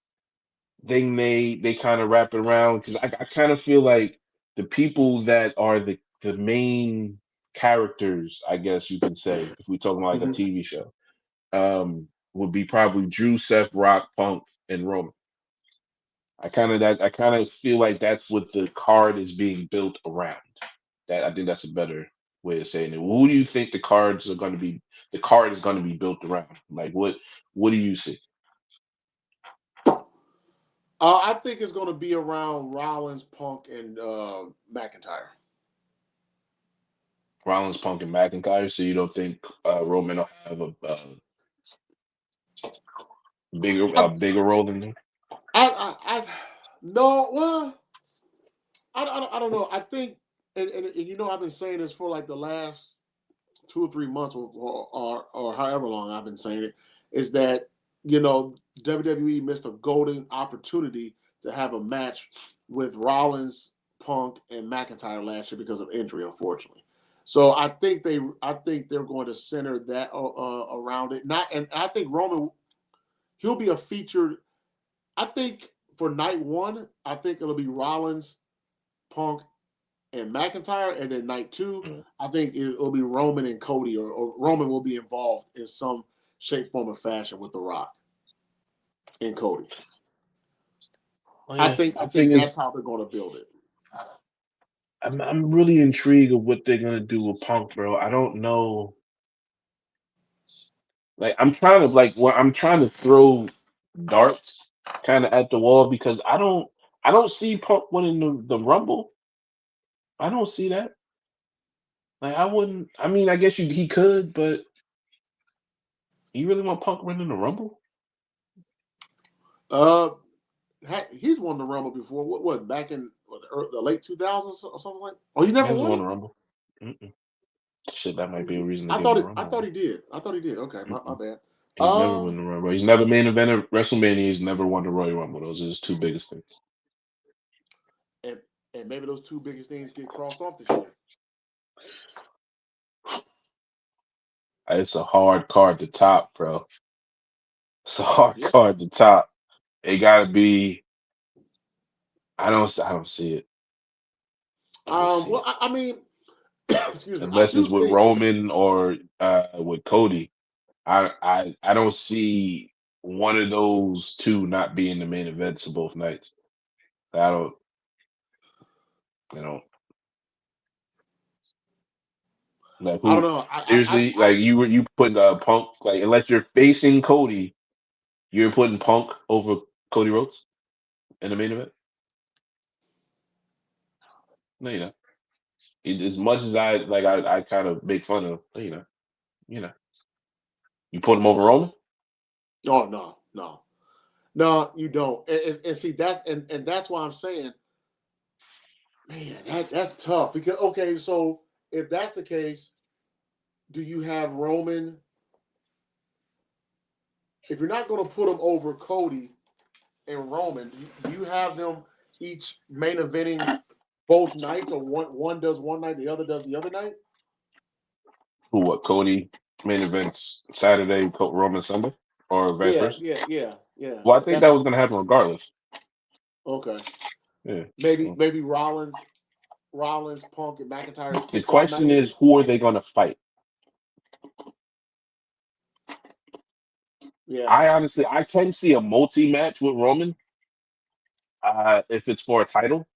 thing they kind of wrap it around? Because I kind of feel like the people that are the main characters, I guess you can say, if we're talking about like a Hmm. TV show, would be probably Drew, Seth, Rock, Punk, and Roman. I kind of feel like that's what the card is being built around. That I think that's a better way of saying it. Who do you think the cards are going to be? The card is going to be built around. Like what do you see? I think it's going to be around Rollins, Punk, and McIntyre. Rollins, Punk, and McIntyre. So you don't think Roman will have a I, bigger role than them? I no, well, I don't know. I think, and you know, I've been saying this for like the last 2 or 3 months, or however long I've been saying it, is that you know WWE missed a golden opportunity to have a match with Rollins, Punk, and McIntyre last year because of injury, unfortunately. So I think they're going to center that around it. Not, and I think Roman, he'll be a featured. I think for night one, I think it'll be Rollins, Punk, and McIntyre, and then night two, Mm. I think it'll be Roman and Cody, or Roman will be involved in some shape, form, or fashion with The Rock and Cody. Oh yeah, I the thing think that's is, how they're going to build it. I'm really intrigued of what they're gonna do with Punk, bro. I don't know. Like I'm trying to throw darts kind of at the wall because I don't see Punk winning the Rumble. I don't see that. Like I wouldn't. I mean, I guess he could, but you really want Punk winning the Rumble? Uh, he's won the Rumble before. What back in the late 2000s or something like? Oh, he's He never hasn't won won it. the Rumble. Mm-mm. Shit, that might be a reason to give him the I Rumble, thought man. he did. I thought he did. Okay, my Mm-mm. bad. He's never Uh, won the Rumble. He's never main evented WrestleMania. He's never won the Royal Rumble. Those are his two biggest things. and and maybe those two biggest things get crossed off this year. It's a hard card to top, bro. It's a hard Yeah. card to top. It gotta be. I don't see it. I don't see Well, it I mean, excuse me. I unless it's do with think. Roman or with Cody. I don't see one of those two not being the main events of both nights. I don't. You know, like I don't who know. seriously? Like you put Punk like unless you're facing Cody, you're putting Punk over Cody Rhodes in the main event. No, you know. As much as I kind of make fun of, you know, you put him over Roman. Oh no, no, no. You don't. And see that, and that's why I'm saying, man, that's tough. Because okay, so if that's the case, do you have Roman? If you're not going to put him over Cody and Roman, do you have them each main eventing both nights, or one does one night, the other does the other night? Who what? Cody main events Saturday, Roman Sunday, or vice Yeah, versa. yeah. Well, I think That's that was gonna happen regardless. okay. Yeah. Maybe Well, maybe Rollins, Punk, and McIntyre the kicks off question night. is, who are they gonna fight? Yeah. I can see a multi match with Roman. If it's for a title,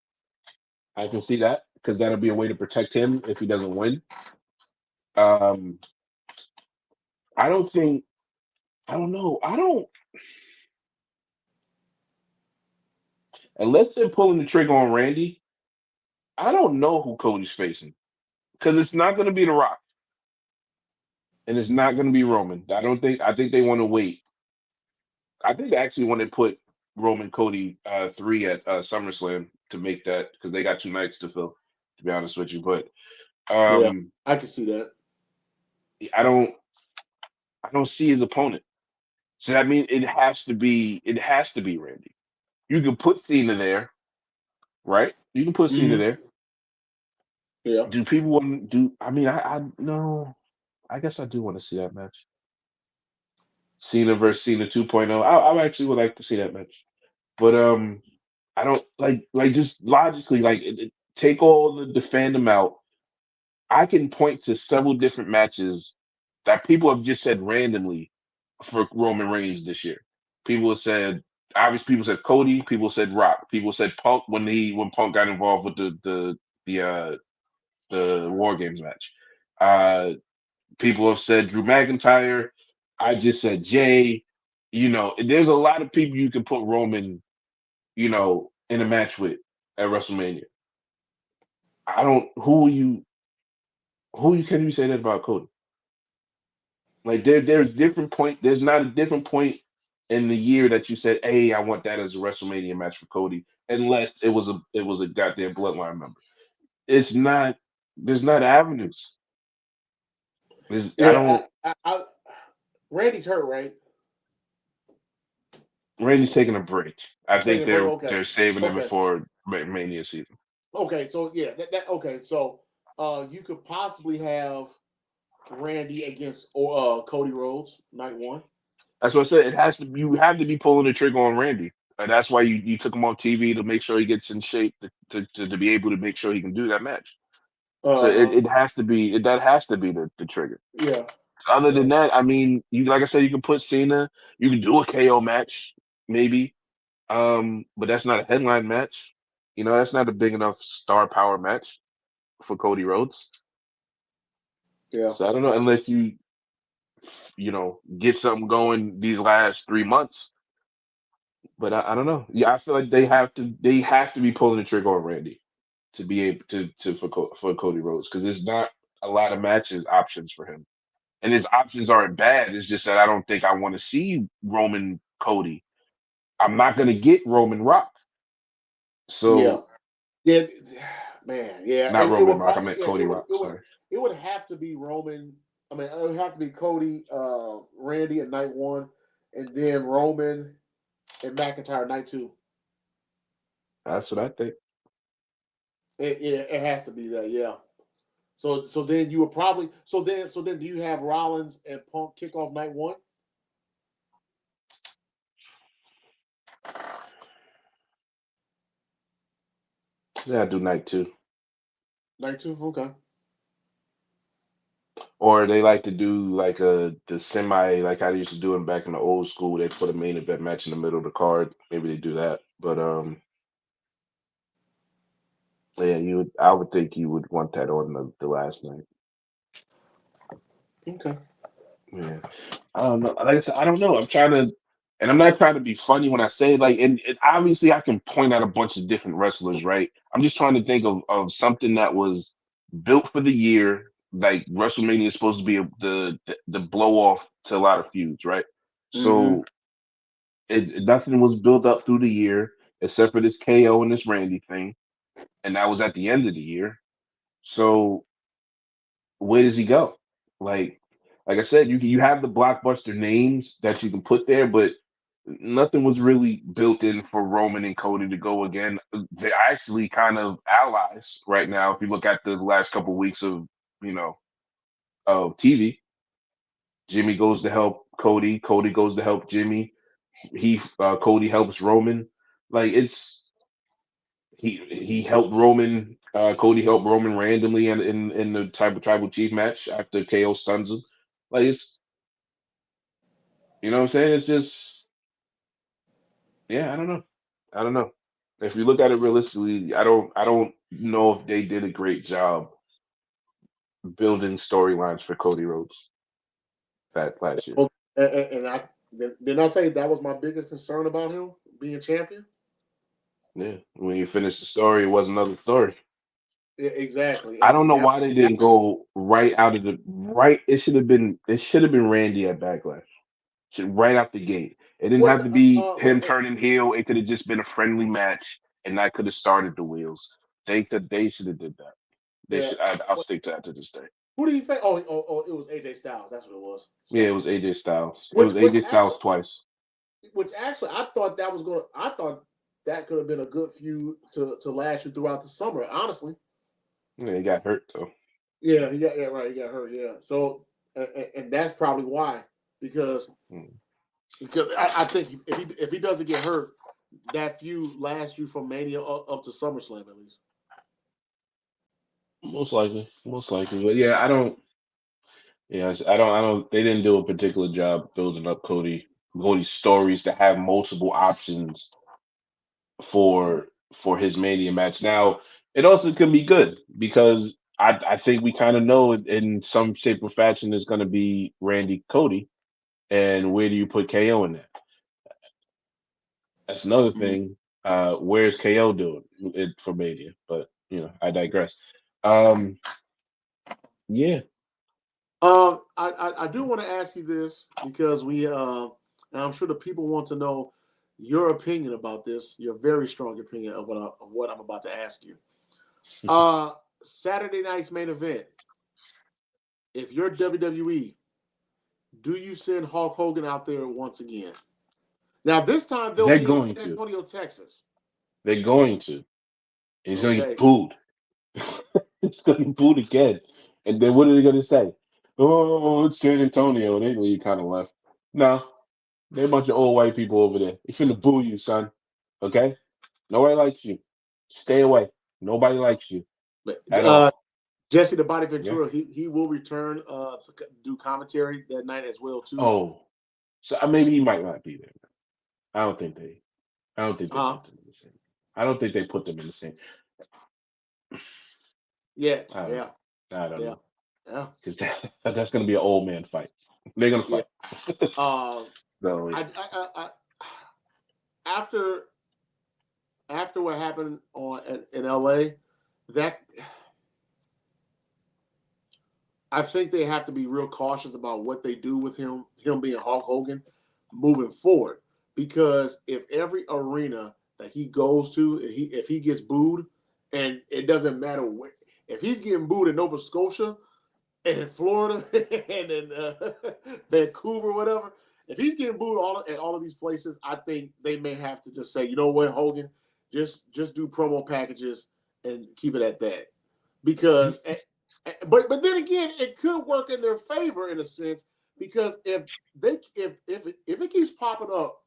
I can see that because that'll be a way to protect him if he doesn't win. Um, I don't think. I don't know. I don't unless they're pulling the trigger on Randy. I don't know who Cody's facing because it's not going to be The Rock and it's not going to be Roman. I don't think. I think they want to wait. I think they actually want to put Roman Cody 3 at SummerSlam to make that because they got 2 nights to fill. To be honest with you, but Yeah. um, I can see that. I don't. I don't see his opponent. So that means it has to be Randy. You can put Cena there, right? You can put Cena Hmm. there. Yeah. Do people want to do? I mean, I no. I guess I do want to see that match. Cena versus Cena 2.0. I actually would like to see that match. But I don't like just logically take all the fandom out. I can point to several different matches that people have just said randomly for Roman Reigns this year. People have said obviously people said Cody, people said Rock, people said Punk when Punk got involved with the War Games match. Uh People have said Drew McIntyre. I just said Jay. There's a lot of people you can put Roman, in a match with at WrestleMania. I don't who you can you say that about Cody? Like there's not a different point in the year that you said, hey, I want that as a WrestleMania match for Cody, unless it was a goddamn bloodline member. It's not there's not avenues. I Yeah. don't Randy's hurt, right? Randy's taking a break. I Taking think a break. they're Okay. saving him Okay. before Mania season. Okay. So yeah, okay. So you could possibly have Randy against or Cody Rhodes night one. That's what I said. It has to you have to be pulling the trigger on Randy. And that's why you took him off TV to make sure he gets in shape to be able to make sure he can do that match. So Uh-huh. it has to be that has to be the trigger. Yeah. So other Yeah. than that, I mean, you like I said, you can put Cena, you can do a KO match, maybe. But that's not a headline match. That's not a big enough star power match for Cody Rhodes. Yeah. So I don't know unless get something going these last 3 months. But I don't know. Yeah, I feel like they have to be pulling the trigger on Randy to be able for Cody Rhodes because there's not a lot of matches options for him. And his options aren't bad. It's just that I don't think I want to see Roman Cody. I'm not gonna get Roman Rock. Yeah. So Yeah. Man. Yeah. not It Roman would Rock. I probably. meant Yeah. Cody Rock. Sorry. It would have to be Roman. I mean, it would have to be Cody, Randy at night one, and then Roman and McIntyre night two. That's what I think. It has to be that. Yeah. So then you would probably so then do you have Rollins and Punk kick off night one? Yeah, I do night two. Night two. Okay. Or they like to do like the semi like I used to do it back in the old school. They put a main event match in the middle of the card. Maybe they do that. But yeah, I would think you would want that on the last night. Okay. Yeah. I don't know. Like I said, I don't know. And I'm not trying to be funny when I say like, and obviously I can point out a bunch of different wrestlers, right? I'm just trying to think of something that was built for the year. Like WrestleMania is supposed to be the blow off to a lot of feuds, right? Mm-hmm. So nothing was built up through the year except for this KO and this Randy thing, and that was at the end of the year. So where does he go? Like, like I said, you have the blockbuster names that you can put there, but nothing was really built in for Roman and Cody to go again. They're actually kind of allies right now. If you look at the last couple of weeks of you know of TV, Jimmy goes to help Cody, Cody goes to help Jimmy. Cody helps Roman. Like he helped Roman. Cody helped Roman randomly in the tribal chief match after KO stuns him. Like You know what I'm saying? It's just, yeah, I don't know. I don't know. If you look at it realistically, I don't know if they did a great job building storylines for Cody Rhodes that last year. Oh, and I didn't I say that was my biggest concern about him being champion? Yeah. When you finish the story, it was another story. Yeah, exactly, I don't and know why they that didn't go right out of the right. It should have been Randy at Backlash. Right out the gate. It didn't what have to be what him turning heel. It could have just been a friendly match, and that could have started the wheels. They should have did that. They yeah. should. I'll stick to that to this day. Who did he face? Oh, it was AJ Styles. That's what it was. Yeah, it Sorry. was AJ Styles. It Which was which AJ actually Styles twice. which actually I thought that was gonna. I thought that could have been a good feud to last you throughout the summer. Honestly. Yeah, he got hurt though. Yeah, right. He got hurt. Yeah. So and that's probably why because Mm. I think if he doesn't get hurt, that feud lasts you from Mania up to SummerSlam at least. Most likely, most likely. But yeah, I don't. Yes, I don't. I don't. They didn't do a particular job building up Cody's stories to have multiple options for his Mania match. Now, it also can be good because I think we kind of know in some shape or fashion is going to be Randy Cody, and where do you put KO in that? That's another thing. Where's KO doing it for Mania? But I digress. Um, yeah, I do want to ask you this because and I'm sure the people want to know your opinion about this, your very strong opinion of what I'm about to ask you. Uh, Saturday night's main event. If you're WWE, do you send Hulk Hogan out there once again? Now this time they'll they're be in going San to. Antonio, Texas. They're going to. He's going to get Okay. booed. He's going to get booed again. And then what are they going to say? Oh, it's San Antonio. They leave kind of left. No, they're a bunch of old white people over there. They finna boo you, son. Okay? Nobody likes you. Stay away. Nobody likes you But at all. Jesse the Body Yeah. Ventura, he will return to do commentary that night as well too. Oh, so maybe he might not be there. I don't think they. I don't think they Uh put them in the same. I don't think they put them in the same. yeah, I don't yeah, know. I don't yeah, know yeah, because that's gonna be an old man fight. They're gonna yeah. fight. Uh, So I after what happened in LA, that I think they have to be real cautious about what they do with him being Hulk Hogan moving forward. Because if every arena that he goes to, if he gets booed, and it doesn't matter where, if he's getting booed in Nova Scotia and in Florida and in Vancouver, whatever, if he's getting booed at all of these places, I think they may have to just say, you know what, Hogan, just do promo packages and keep it at that. Because but then again, it could work in their favor in a sense because if it keeps popping up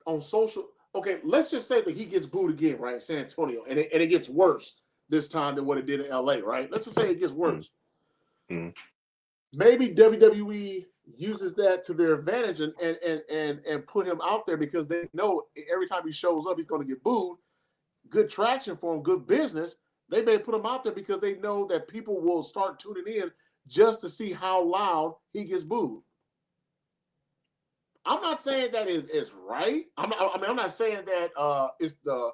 on social, okay, let's just say that he gets booed again, right, in San Antonio, and it gets worse this time than what it did in LA, right? Let's just say it gets mm, worse. mm. Maybe WWE uses that to their advantage and put him out there because they know every time he shows up, he's going to get booed. Good traction for him, good business. They may put him out there because they know that people will start tuning in just to see how loud he gets booed. I'm not saying that is right. I'm not saying that it's the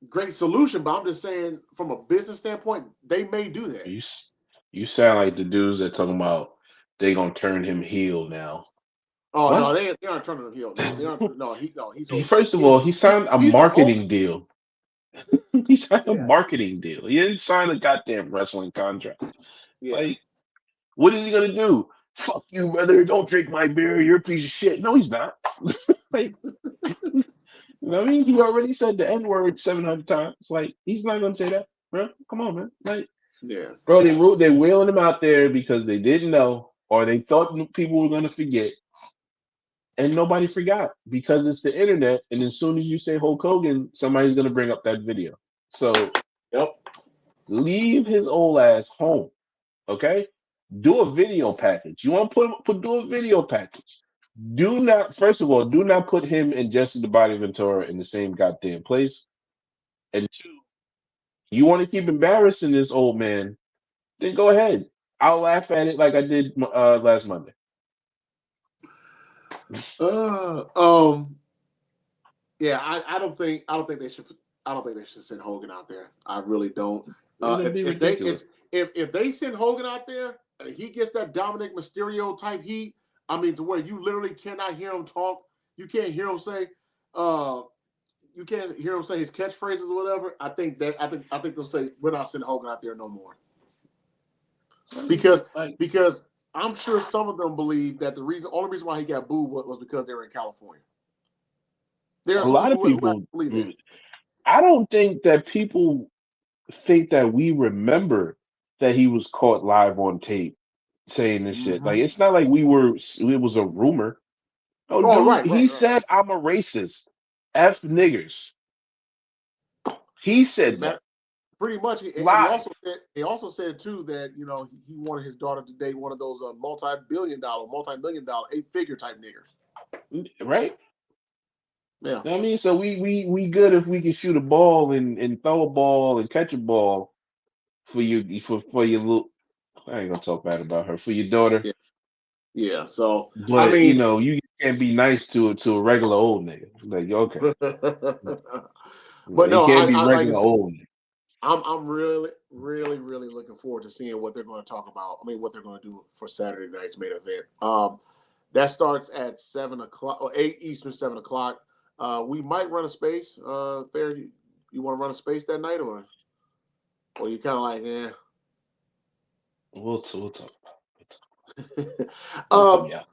great solution, but I'm just saying from a business standpoint, they may do that. you s- you sound like the dudes that talking about they gonna turn him heel now. Oh no, What? they aren't turning him heel. No, they aren't. No, he's over. First of all, he signed a He's the ultimate. marketing deal. He signed a Yeah, marketing deal. He didn't sign a goddamn wrestling contract. yeah. Like, what is he gonna do? Fuck you, brother. Don't drink my beer. You're a piece of shit. No, he's not. Like, you know what I mean? He already said the N word 700 times. Like, he's not gonna say that, bro. Come on, man. Like, Yeah. bro, they wheeling him out there because they didn't know or they thought people were gonna forget, and nobody forgot because it's the internet. And as soon as you say Hulk Hogan, somebody's gonna bring up that video. So Yep. leave his old ass home. Okay? Do a video package. You want to do a video package. Do not, first of all, do not put him and Jesse the Body Ventura in the same goddamn place. And two, you want to keep embarrassing this old man, then go ahead. I'll laugh at it like I did last Monday. Yeah, I don't think they should. I don't think they should send Hogan out there. I really don't. It'd be ridiculous. If they send Hogan out there, and he gets that Dominic Mysterio type heat. I mean, to where you literally cannot hear him talk. You can't hear him say. You can't hear him say his catchphrases or whatever. I think they'll say we're not sending Hogan out there no more. Because I'm sure some of them believe that the only reason why he got booed was because they were in California. There's a lot of people. I don't think that people think that we remember that he was caught live on tape saying this shit. Like, it's not like it was a rumor. Oh, dude, he said, I'm a racist. F niggers. He said that. Pretty much. He also said too that he wanted his daughter to date one of those multi-million dollar, 8-figure type niggers. Right. Yeah. I mean, so we good if we can shoot a ball and throw a ball and catch a ball for your little. I ain't gonna talk bad about her, for your daughter. Yeah. So, but I mean, you can't be nice to a regular old nigga. Like, okay. But no, you can't be regular old nigga. I'm really, really, really looking forward to seeing what they're going to talk about. I mean, what they're going to do for Saturday night's main event. That starts at 7 o'clock or 8 Eastern, 7 o'clock. We might run a space. Fair, you want to run a space that night, or you kind of like, yeah. We'll talk. I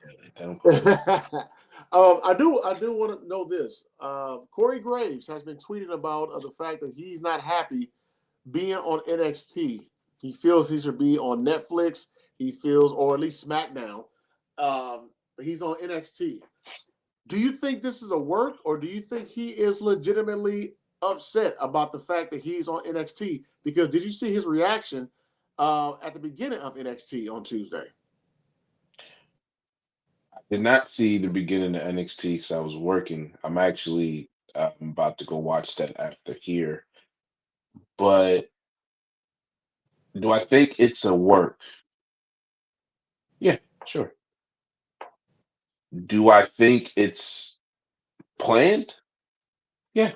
do want to know this. Corey Graves has been tweeting about the fact that he's not happy being on NXT. He feels he should be on Netflix. He feels, or at least SmackDown. He's on NXT. Do you think this is a work, or do you think he is legitimately upset about the fact that he's on NXT? Because did you see his reaction at the beginning of NXT on Tuesday? I did not see the beginning of NXT because I was working. I'm actually about to go watch that after here. But do I think it's a work? Yeah, sure. Do I think it's planned? Yeah.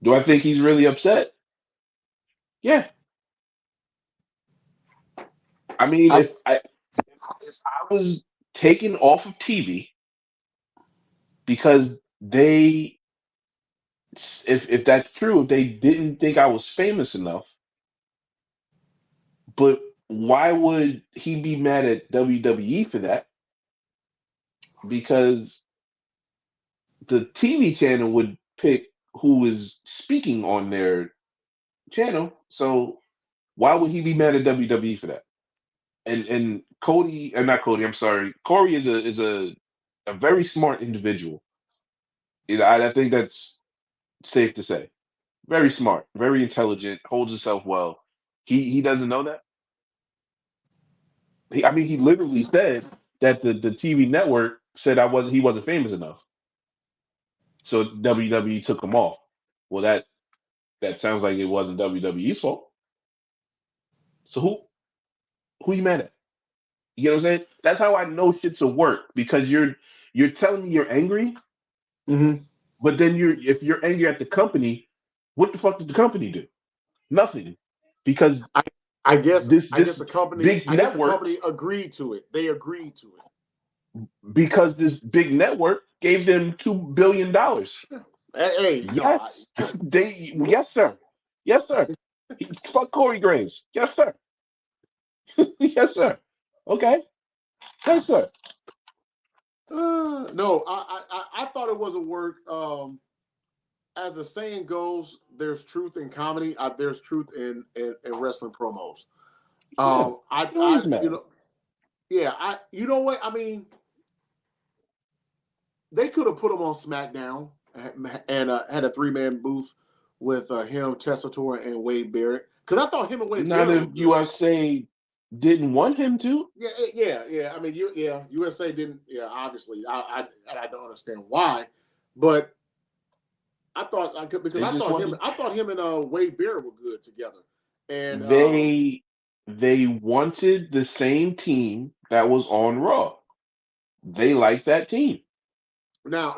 Do I think he's really upset? Yeah. I mean, if I was taken off of TV because if that's true, they didn't think I was famous enough. But why would he be mad at WWE for that? Because the TV channel would pick who is speaking on their channel. So why would he be mad at WWE for that? And Cody, not Cody, I'm sorry. Corey is a very smart individual. I think that's safe to say. Very smart, very intelligent, holds himself well. He doesn't know that. He literally said that the TV network said he wasn't famous enough. So WWE took him off. Well, that sounds like it wasn't WWE's fault. So who you mad at? You know what I'm saying? That's how I know shit's a work, because you're telling me you're angry, but then if you're angry at the company, what the fuck did the company do? Nothing, because I guess the company agreed to it. They agreed to it because this big network gave them $2 billion. Hey, yes, yes sir, yes sir. Fuck Corey Graves, yes sir, yes sir. Okay, yes sir. No, I thought it was a work. As the saying goes, there's truth in comedy. There's truth in wrestling promos. You know what? I mean, they could have put him on SmackDown and had a 3-man booth with him, Tessator, and Wade Barrett. Because I thought him and Wade Barrett. Not if USA didn't want him to. Yeah. I mean, USA didn't. Yeah, obviously, I don't understand why, but I thought because They I just thought him wanted. I thought him and Wade Barrett were good together, and They wanted the same team that was on Raw. They liked that team. now,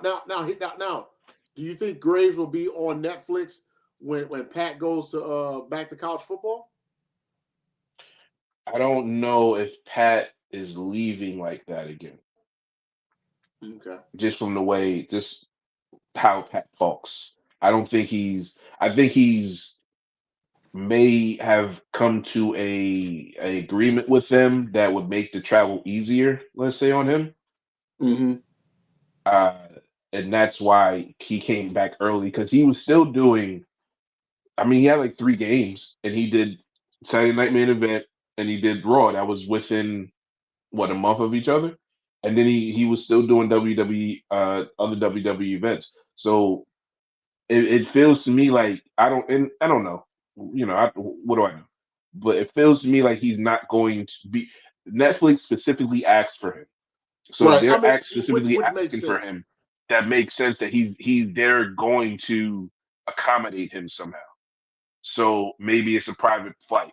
do you think Graves will be on Netflix when Pat goes to back to college football? I don't know if Pat is leaving like that again. Okay. Just from the way, just how Pat talks. I don't think he's. I think he's may have come to a agreement with them that would make the travel easier. Let's say on him. Mm-hmm. Uh, and that's why he came back early because he was still doing. I mean, he had like 3 games, and he did Saturday Night Main Event, and he did Raw. That was within what, a month of each other, and then he was still doing WWE other WWE events. So it feels to me like I don't know, what do I know? But it feels to me like he's not going to be. Netflix specifically asked for him, so if Right. I they're mean, specifically which makes asking for sense. him, that makes sense that they're going to accommodate him somehow. So maybe it's a private flight.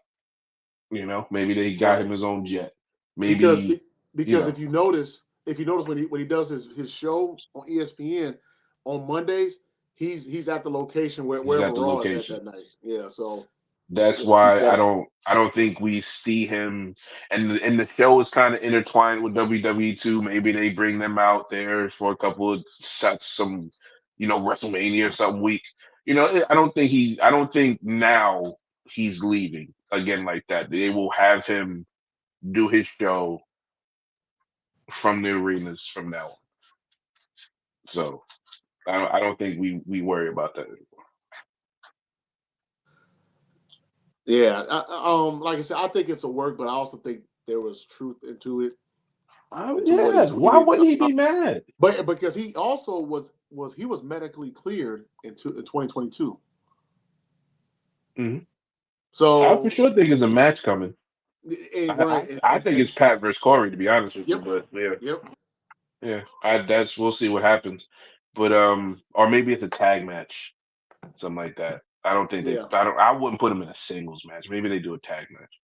Maybe they got him Right. his own jet. Because Maybe you because know if you notice when he does his show on ESPN on Mondays, he's at the location he's wherever at the Raw is at location. that night. Yeah. So That's just keep why that. I don't think we see him, and the show is kind of intertwined with WWE too. Maybe they bring them out there for a couple of shots, some WrestleMania or some week. I don't think now he's leaving again like that. They will have him do his show from the arenas from now on. So I don't think we worry about that anymore. Yeah. Like I said, I think it's a work, but I also think there was truth into what he Yeah, why tweeted. wouldn't he be mad? But because he also was medically cleared in 2022. Mhm. I for So sure think there's a match coming. right I think it's Pat versus Corey, to be honest with you. yep, But yeah, yep, yeah, that's we'll see what happens. But or maybe it's a tag match, something like that. I don't think they. yeah. I wouldn't put them in a singles match. Maybe they do a tag match.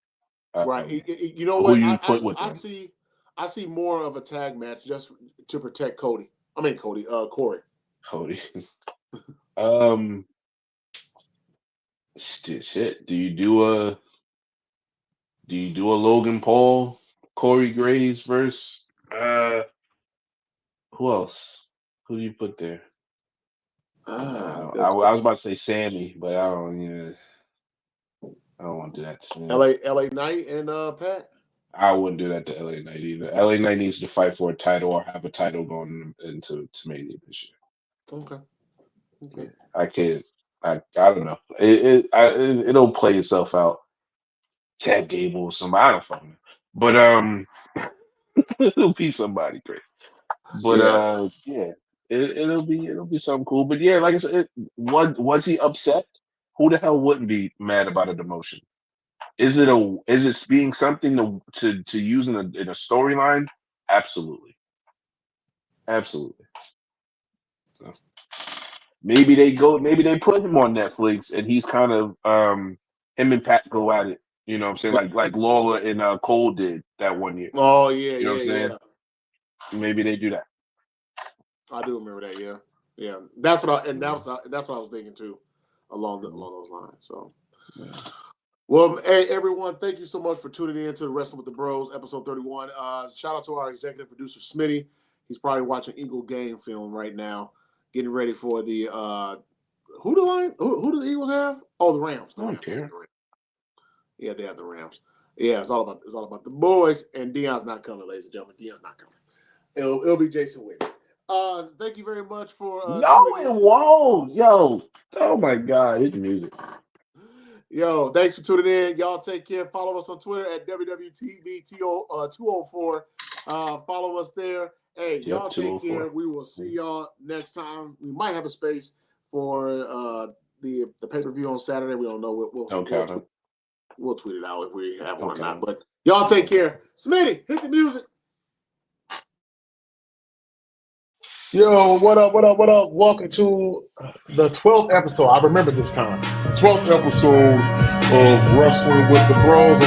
Right. You know Who what? you put with I them? see I see more of a tag match just to protect Cody. I mean Cody, Corey. Cody. um, shit. Do you do a Logan Paul, Corey Graves versus who else? Who do you put there? Good I question. was about to say Sammy, but I don't. I don't want to do that to Sam. LA Knight and Pat. I wouldn't do that to LA Knight either. LA Knight needs to fight for a title or have a title going into to Mania this Okay. year. Okay. Yeah, I can't. I don't know. It'll play itself out. Chad Gable or somebody. I don't fucking know. But it'll be somebody great. But Yeah. yeah, it'll be something cool. But yeah, like I said, was he upset? Who the hell wouldn't be mad about a demotion? Is it being something to use in a storyline? Absolutely, absolutely. So maybe they put him on Netflix and he's kind of him and Pat go at it. You know what I'm saying? Like Lawler and Cole did that one year. Oh yeah, You know what I'm saying? yeah. Maybe they do that. I do remember that. Yeah, yeah. That's what I and Yeah. that's what I was thinking too, Mhm. along those lines. So. Yeah. Well, hey everyone, thank you so much for tuning in to the Wrestling with the Bros, episode 31. Shout out to our executive producer Smitty. He's probably watching Eagle game film right now, getting ready for the who do the Eagles have? Oh, the Rams. I The don't Rams. They have care. the Rams. Yeah, they have the Rams. Yeah, it's all about the boys, and Dion's not coming, ladies and gentlemen. Dion's not coming. It'll be Jason Wade. Thank you very much for No, tuning it in. won't. Yo. Oh my God, it's music. Yo, thanks for tuning in. Y'all take care. Follow us on Twitter at WWTV204. Follow us there. Hey, Yep, y'all take 204. care. We will see y'all next time. We might have a space for the pay-per-view on Saturday. We don't know. Don't We'll count tweet. him. We'll tweet it out if we have one Okay. or not. But y'all take care. Smitty, hit the music. Yo, what up, what up, what up? Welcome to the 12th episode. I remember this time. 12th episode of Wrestling with the Bros.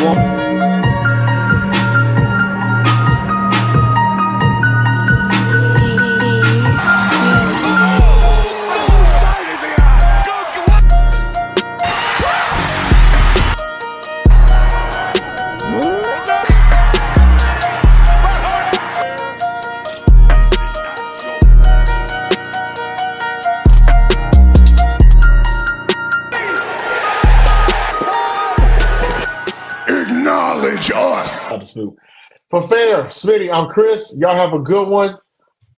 Acknowledge us. For fair, Smitty, I'm Chris. Y'all have a good one.